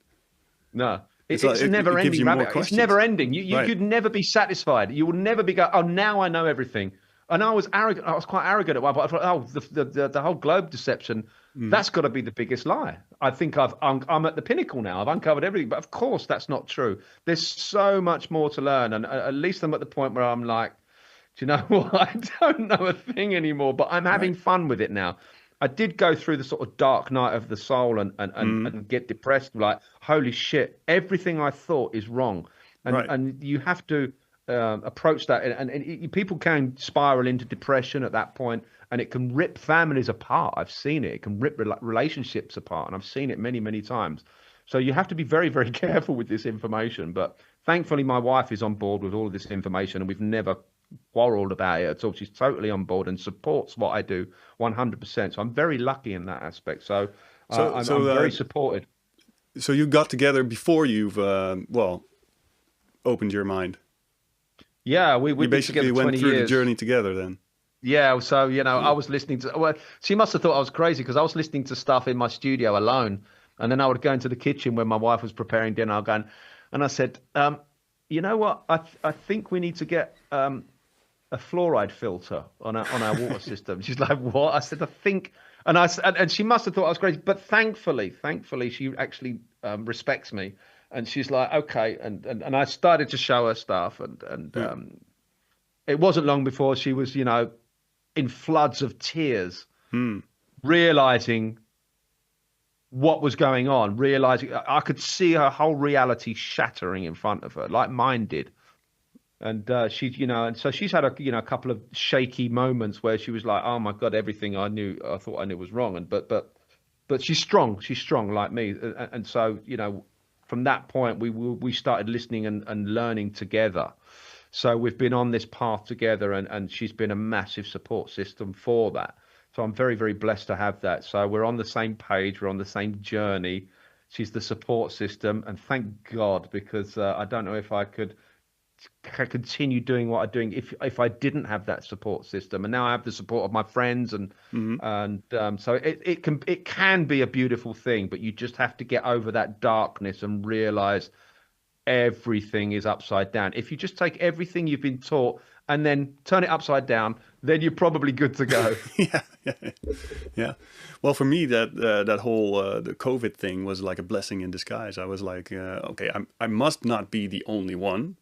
No. It's a never-ending rabbit. It's never-ending. You'd never be satisfied. You will never be oh, now I know everything. And I was arrogant. I was quite arrogant at one point. I thought, oh, the whole globe deception, that's got to be the biggest lie. I think I'm at the pinnacle now. I've uncovered everything. But of course, that's not true. There's so much more to learn. And at least I'm at the point where I'm like, do you know what? I don't know a thing anymore, but I'm having fun with it now. I did go through the sort of dark night of the soul and get depressed. Like, holy shit, everything I thought is wrong. And you have to approach that, and people can spiral into depression at that point, and it can rip families apart. I've seen it. It can rip relationships apart, and I've seen it many times. So you have to be very, very careful with this information. But thankfully, my wife is on board with all of this information, and we've never quarreled about it at all. She's totally on board and supports what I do 100%. So I'm very lucky in that aspect. So I'm very supported. So you got together before you've opened your mind. Yeah, we basically went through the journey together then. Yeah, so I was listening to. Well, she must have thought I was crazy, because I was listening to stuff in my studio alone, and then I would go into the kitchen when my wife was preparing dinner. I'll go, and I said, you know what? I think we need to get a fluoride filter on our water system. She's like, what? I said, I think, and she must have thought I was crazy, but thankfully, she actually respects me, and she's like, okay, and I started to show her stuff, and Yeah. it wasn't long before she was, in floods of tears, Hmm. realizing what was going on, realizing I could see her whole reality shattering in front of her, like mine did. And and so she's had a couple of shaky moments where she was like, "Oh my God, everything I thought I knew was wrong." And but she's strong like me. And so from that point, we started listening and learning together. So we've been on this path together, and she's been a massive support system for that. So I'm very, very blessed to have that. So we're on the same page, we're on the same journey. She's the support system, and thank God, because I don't know if I could continue doing what I'm doing if I didn't have that support system. And now I have the support of my friends, and Hmm. so it can be a beautiful thing, but you just have to get over that darkness and realize everything is upside down. If you just take everything you've been taught and then turn it upside down, then you're probably good to go. Yeah, yeah, yeah. Well, for me, that whole the COVID thing was like a blessing in disguise. I was like, okay, I must not be the only one,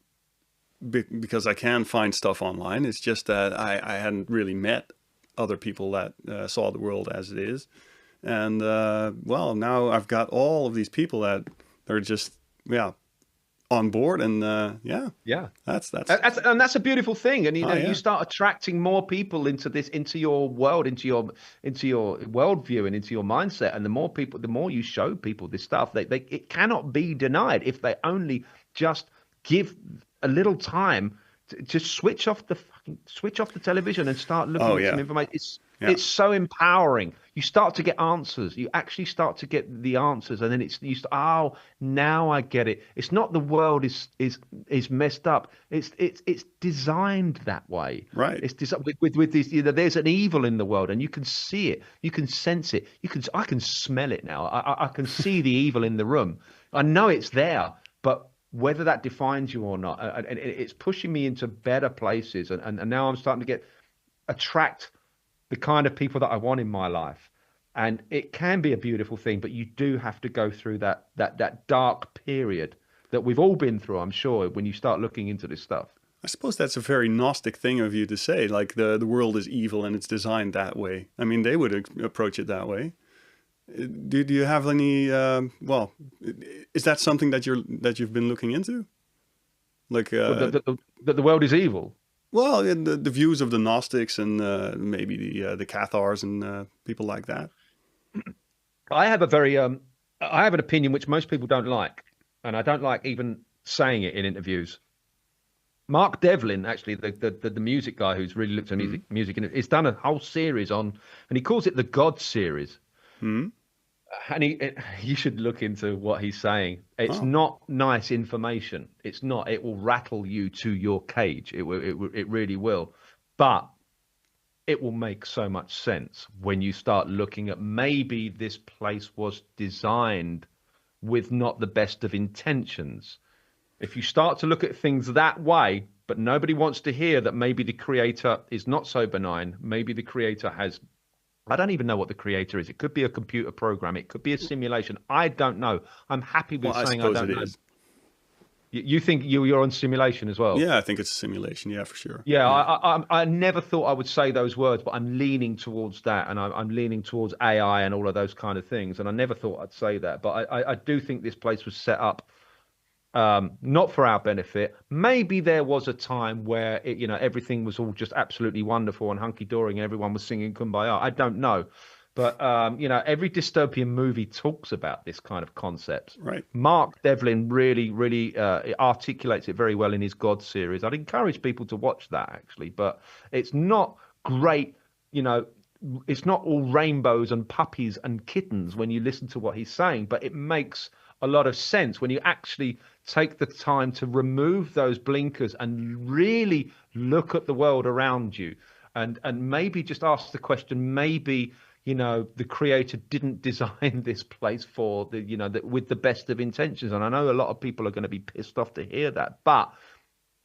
because I can find stuff online. It's just that I hadn't really met other people that saw the world as it is. And well, now I've got all of these people that are just, yeah, on board. And yeah, Yeah. that's And that's a beautiful thing. And yeah. you start attracting more people into your world, into your worldview and into your mindset. And the more you show people this stuff, it cannot be denied if they only just give a little time to just switch off the television and start looking Oh at yeah, some information. yeah, It's so empowering. You start to get answers. You actually start to get the answers, and then oh, now I get it. It's not the world is messed up. It's designed that way. right. It's designed with this. There's an evil in the world, and you can see it. You can sense it. I can smell it now. I can see the evil in the room. I know it's there, but whether that defines you or not, and it's pushing me into better places, and now I'm starting to attract the kind of people that I want in my life. And it can be a beautiful thing, but you do have to go through that dark period that we've all been through, I'm sure, when you start looking into this stuff. I suppose that's a very Gnostic thing of you to say, like the world is evil and it's designed that way. I mean, they would approach it that way. Do you have any? Well, is that something that you've been looking into? Like, That the world is evil. well, in the views of the Gnostics and maybe the Cathars and people like that. I have I have an opinion which most people don't like, and I don't like even saying it in interviews. Mark Devlin, actually, the music guy who's really looked at music, and he's done a whole series on, and he calls it the God series. Hmm. And you should look into what he's saying. It's Oh. not nice information. It's not. It will rattle you to your cage. It really will. But it will make so much sense when you start looking at maybe this place was designed with not the best of intentions. If you start to look at things that way, but nobody wants to hear that maybe the creator is not so benign. Maybe the creator has, I don't even know what the creator is. It could be a computer program. It could be a simulation. I don't know. I'm happy with Well, I saying I suppose don't it know. is. You think you're on simulation as well? Yeah, I think it's a simulation. Yeah, for sure. Yeah, I never thought I would say those words, but I'm leaning towards that, and I'm leaning towards AI and all of those kind of things. And I never thought I'd say that, but I do think this place was set up not for our benefit. Maybe there was a time where everything was all just absolutely wonderful and hunky dory, and everyone was singing Kumbaya. I don't know, but every dystopian movie talks about this kind of concept. Right. Mark Devlin really articulates it very well in his God series. I'd encourage people to watch that, actually, but it's not great. It's not all rainbows and puppies and kittens when you listen to what he's saying, but it makes a lot of sense when you actually take the time to remove those blinkers and really look at the world around you, and maybe just ask the question, maybe the creator didn't design this place for with the best of intentions. And I know a lot of people are going to be pissed off to hear that, but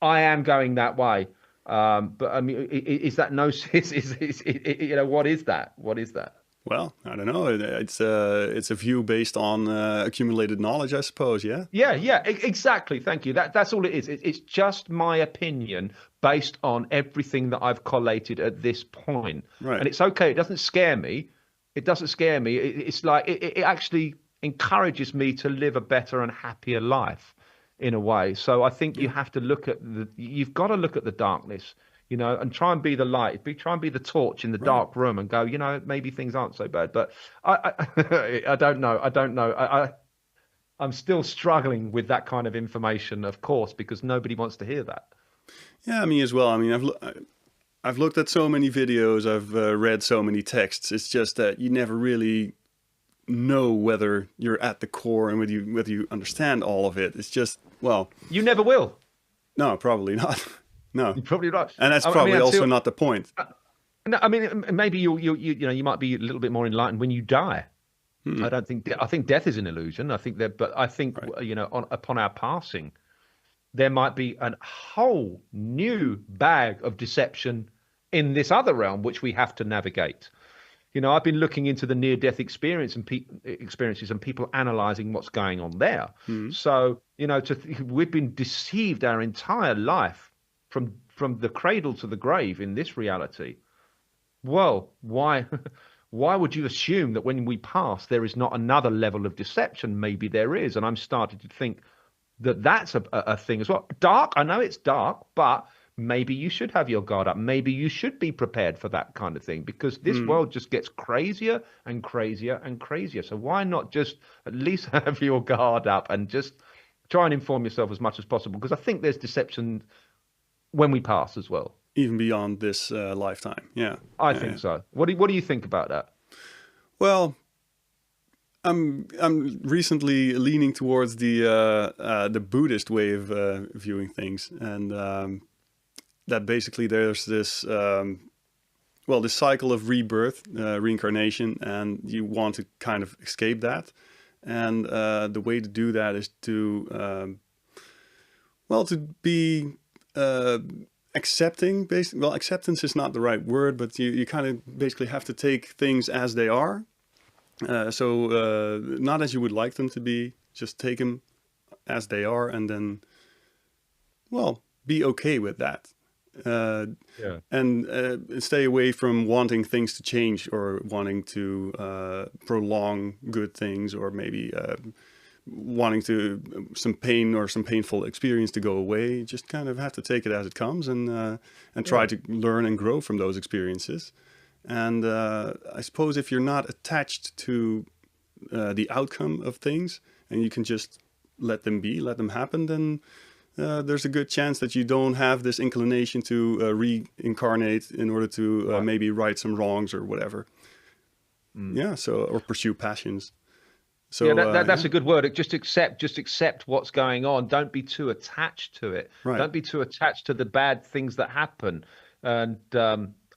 I am going that way. But I mean, is that gnosis? You know, what is that? What is that? Well, I don't know. It's a view based on accumulated knowledge, I suppose. Yeah. Yeah, exactly. Thank you. That's all it is. It's just my opinion based on everything that I've collated at this point. Right. And it's okay. It doesn't scare me. It doesn't scare me. It's like it actually encourages me to live a better and happier life in a way. So I think you have to look at you've got to look at the darkness, you know, and try and be the light, try and be the torch in the dark room and go, you know, maybe things aren't so bad. But I don't know. I'm still struggling with that kind of information, of course, because nobody wants to hear that. Yeah, me as well. I mean, I've looked at so many videos, I've read so many texts. It's just that you never really know whether you're at the core and whether you understand all of it. It's just, well, you never will. No, probably not. No, you're probably right. And that's probably also not the point. No, I mean, maybe you know, you might be a little bit more enlightened when you die. I think death is an illusion. I think you know, upon our passing, there might be a whole new bag of deception in this other realm which we have to navigate. You know, I've been looking into the near-death experiences and people analysing what's going on there. So, you know, we've been deceived our entire life from the cradle to the grave in this reality. Well, why would you assume that when we pass there is not another level of deception? Maybe there is, and I'm starting to think that that's a thing as well. Dark, I know it's dark, but maybe you should have your guard up. Maybe you should be prepared for that kind of thing, because this world just gets crazier and crazier and crazier. So why not just at least have your guard up and just try and inform yourself as much as possible? Because I think there's deception when we pass as well. Even beyond this lifetime, yeah. I think so. What do you think about that? Well, I'm recently leaning towards the Buddhist way of viewing things, and that basically there's this this cycle of rebirth, reincarnation, and you want to kind of escape that, and the way to do that is to be accepting. Well, acceptance is not the right word, but you kind of basically have to take things as they are. So not as you would like them to be, just take them as they are, and then, well, be okay with that. And stay away from wanting things to change or wanting to prolong good things, or maybe wanting some pain or some painful experience to go away. You just kind of have to take it as it comes, and try to learn and grow from those experiences. And I suppose if you're not attached to the outcome of things, and you can just let them be, let them happen, then there's a good chance that you don't have this inclination to reincarnate in order to maybe right some wrongs or whatever. Yeah, so, or pursue passions. So yeah, that's a good word. Just accept what's going on. Don't be too attached to it. Right. Don't be too attached to the bad things that happen. And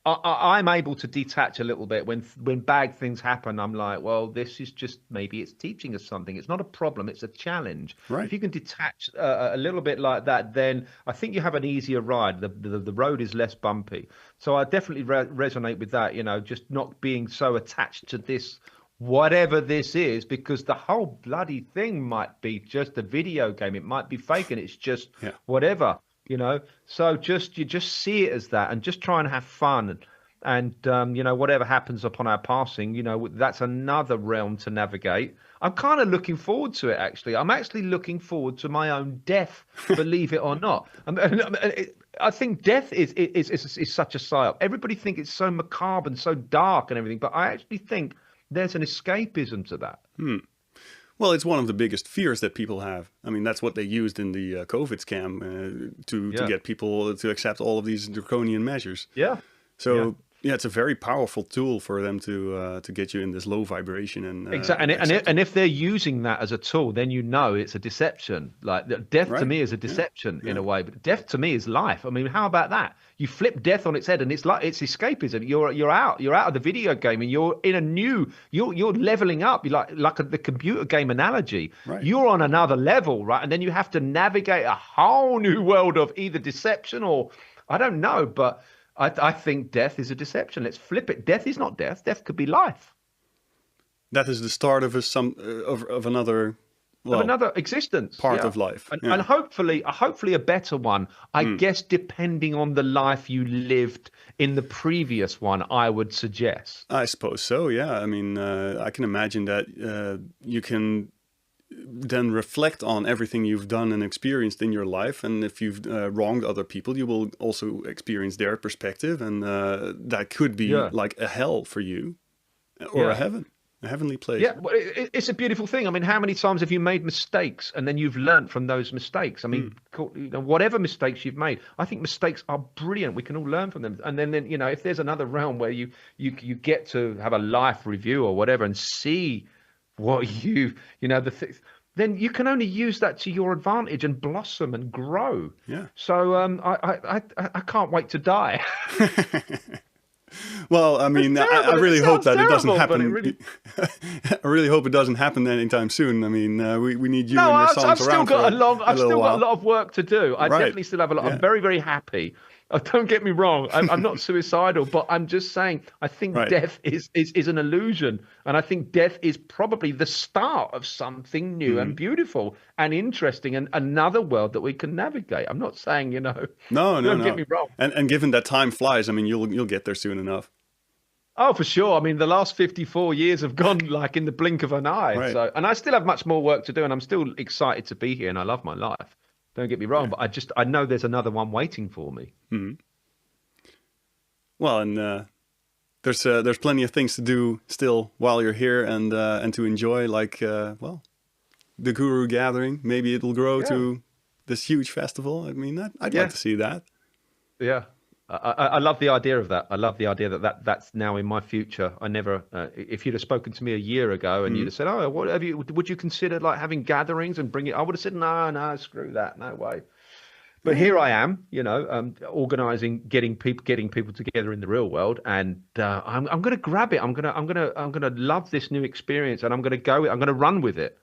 I'm able to detach a little bit when bad things happen. I'm like, well, this is just, maybe it's teaching us something. It's not a problem. It's a challenge. Right. If you can detach a little bit like that, then I think you have an easier ride. The road is less bumpy. So I definitely resonate with that. You know, just not being so attached to this, whatever this is, because the whole bloody thing might be just a video game. It might be fake, and it's just whatever. You know, so you just see it as that, and just try and have fun, and you know, whatever happens upon our passing, you know, that's another realm to navigate. I'm kind of looking forward to it, actually. I'm actually looking forward to my own death, believe it or not. I think death is such a psyop. Everybody think it's so macabre and so dark and everything, but I actually think there's an escapism to that. Well, it's one of the biggest fears that people have. I mean, that's what they used in the COVID scam to get people to accept all of these draconian measures. Yeah. So Yeah, it's a very powerful tool for them to get you in this low vibration and Exactly, accept and it. if they're using that as a tool, then you know it's a deception. Like death to Right? me is a Yeah. deception in Yeah. a way, but death to me is life. I mean, how about that? You flip death on its head, and it's like it's escapism. You're out of the video game, and you're in a new. You're leveling up. You like the computer game analogy. Right. You're on another level, right? And then you have to navigate a whole new world of either deception or I don't know, but I think death is a deception. Let's flip it. Death is not death. Death could be life. That is the start of of another, Of another existence, part yeah. of life. And, Yeah. and hopefully a better one. I guess depending on the life you lived in the previous one, I would suggest. I suppose so. Yeah. I mean, I can imagine that you can then reflect on everything you've done and experienced in your life, and if you've wronged other people, you will also experience their perspective, and that could be Yeah. like a hell for you, or Yeah. a heaven, a heavenly place. Yeah, well, it's a beautiful thing. I mean, how many times have you made mistakes and then you've learned from those mistakes? I mean, whatever mistakes you've made, I think mistakes are brilliant. We can all learn from them. And then if there's another realm where you get to have a life review or whatever and see what then you can only use that to your advantage and blossom and grow. Yeah. So I can't wait to die. Well, I mean, I really hope that it doesn't terrible, but happen. it really- I really hope it doesn't happen anytime soon. I mean, we need you No, and your I've songs still around got for a long. I've little still got while. a lot of work to do. I Right. definitely still have a lot. Yeah. I'm very, very happy. Don't get me wrong. I'm not suicidal, but I'm just saying. I think Right. death is an illusion, and I think death is probably the start of something new and beautiful and interesting, and another world that we can navigate. I'm not saying No, Don't get me wrong. And given that time flies, I mean, you'll get there soon enough. Oh, for sure. I mean, the last 54 years have gone like in the blink of an eye. Right. So, and I still have much more work to do, and I'm still excited to be here, and I love my life. Don't get me wrong, but I know there's another one waiting for me. Well, and there's plenty of things to do still while you're here, and to enjoy, like the Guru Gathering. Maybe it'll grow to this huge festival. I mean, I'd like to see that. Yeah. I love the idea of that. I love the idea that's now in my future. I never, if you'd have spoken to me a year ago and you'd have said, "Oh, would you consider like having gatherings and bring it?" I would have said, "No, screw that, no way." But here I am, organizing, getting people together in the real world, and I'm going to grab it. I'm going to love this new experience, and I'm going to run with it.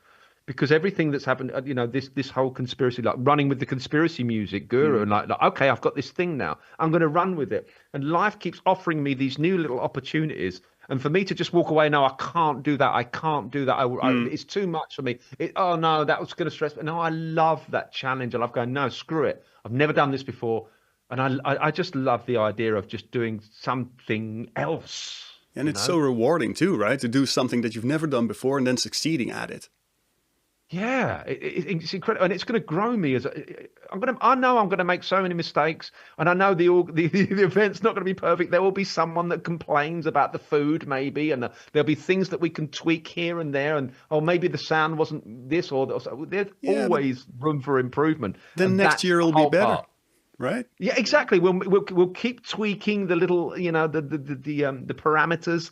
Because everything that's happened, this whole conspiracy, like running with the conspiracy music guru, and like, okay, I've got this thing now. I'm going to run with it. And life keeps offering me these new little opportunities. And for me to just walk away, no, I can't do that. I can't do that. It's too much for me. Oh, no, that was going to stress me. No, I love that challenge. I love going, no, screw it. I've never done this before. And I just love the idea of just doing something else. And it's so rewarding too, right? To do something that you've never done before and then succeeding at it. Yeah, it's incredible, and it's going to grow me I know I'm going to make so many mistakes, and I know the event's not going to be perfect. There will be someone that complains about the food, maybe, and there'll be things that we can tweak here and there, and maybe the sound wasn't this or there's always room for improvement. Then next year it'll be better, right? Yeah, exactly. We'll keep tweaking the little, the parameters.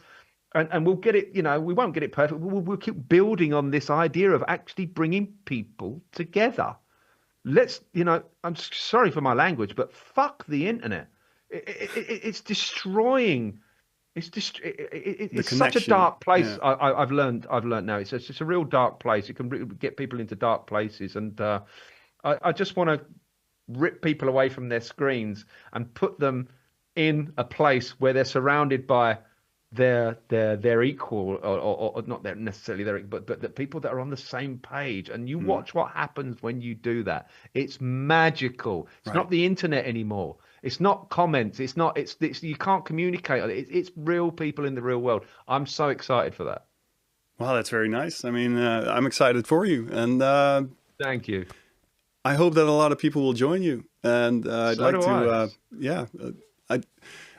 And we'll get it, we won't get it perfect. We'll keep building on this idea of actually bringing people together. Let's, I'm sorry for my language, but fuck the internet. It's destroying. It's such a dark place. Yeah. I've learned now. It's a real dark place. It can get people into dark places. And I just want to rip people away from their screens and put them in a place where they're surrounded by their equal or not necessarily their, but the people that are on the same page. And you watch what happens when you do that. It's magical. It's not the internet anymore. It's not comments. It's you can't communicate. It's real people in the real world. I'm so excited for that. Wow, that's very nice. I mean, I'm excited for you, and thank you. I hope that a lot of people will join you, and I'd like to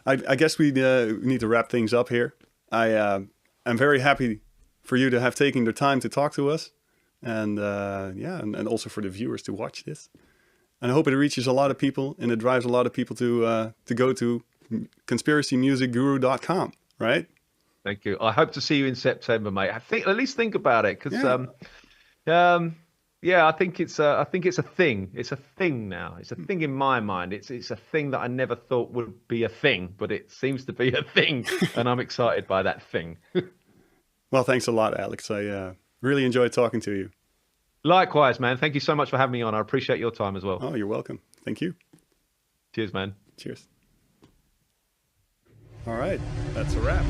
I guess we need to wrap things up here. I'm very happy for you to have taken the time to talk to us, and and also for the viewers to watch this. And I hope it reaches a lot of people, and it drives a lot of people to go to conspiracymusicguru.com, right? Thank you. I hope to see you in September, mate. At least think about it, because yeah, I think it's a thing. It's a thing now. It's a thing in my mind. It's a thing that I never thought would be a thing, but it seems to be a thing, and I'm excited by that thing. Well, thanks a lot, Alex. I really enjoyed talking to you. Likewise, man. Thank you so much for having me on. I appreciate your time as well. Oh, you're welcome. Thank you. Cheers, man. Cheers. All right, that's a wrap.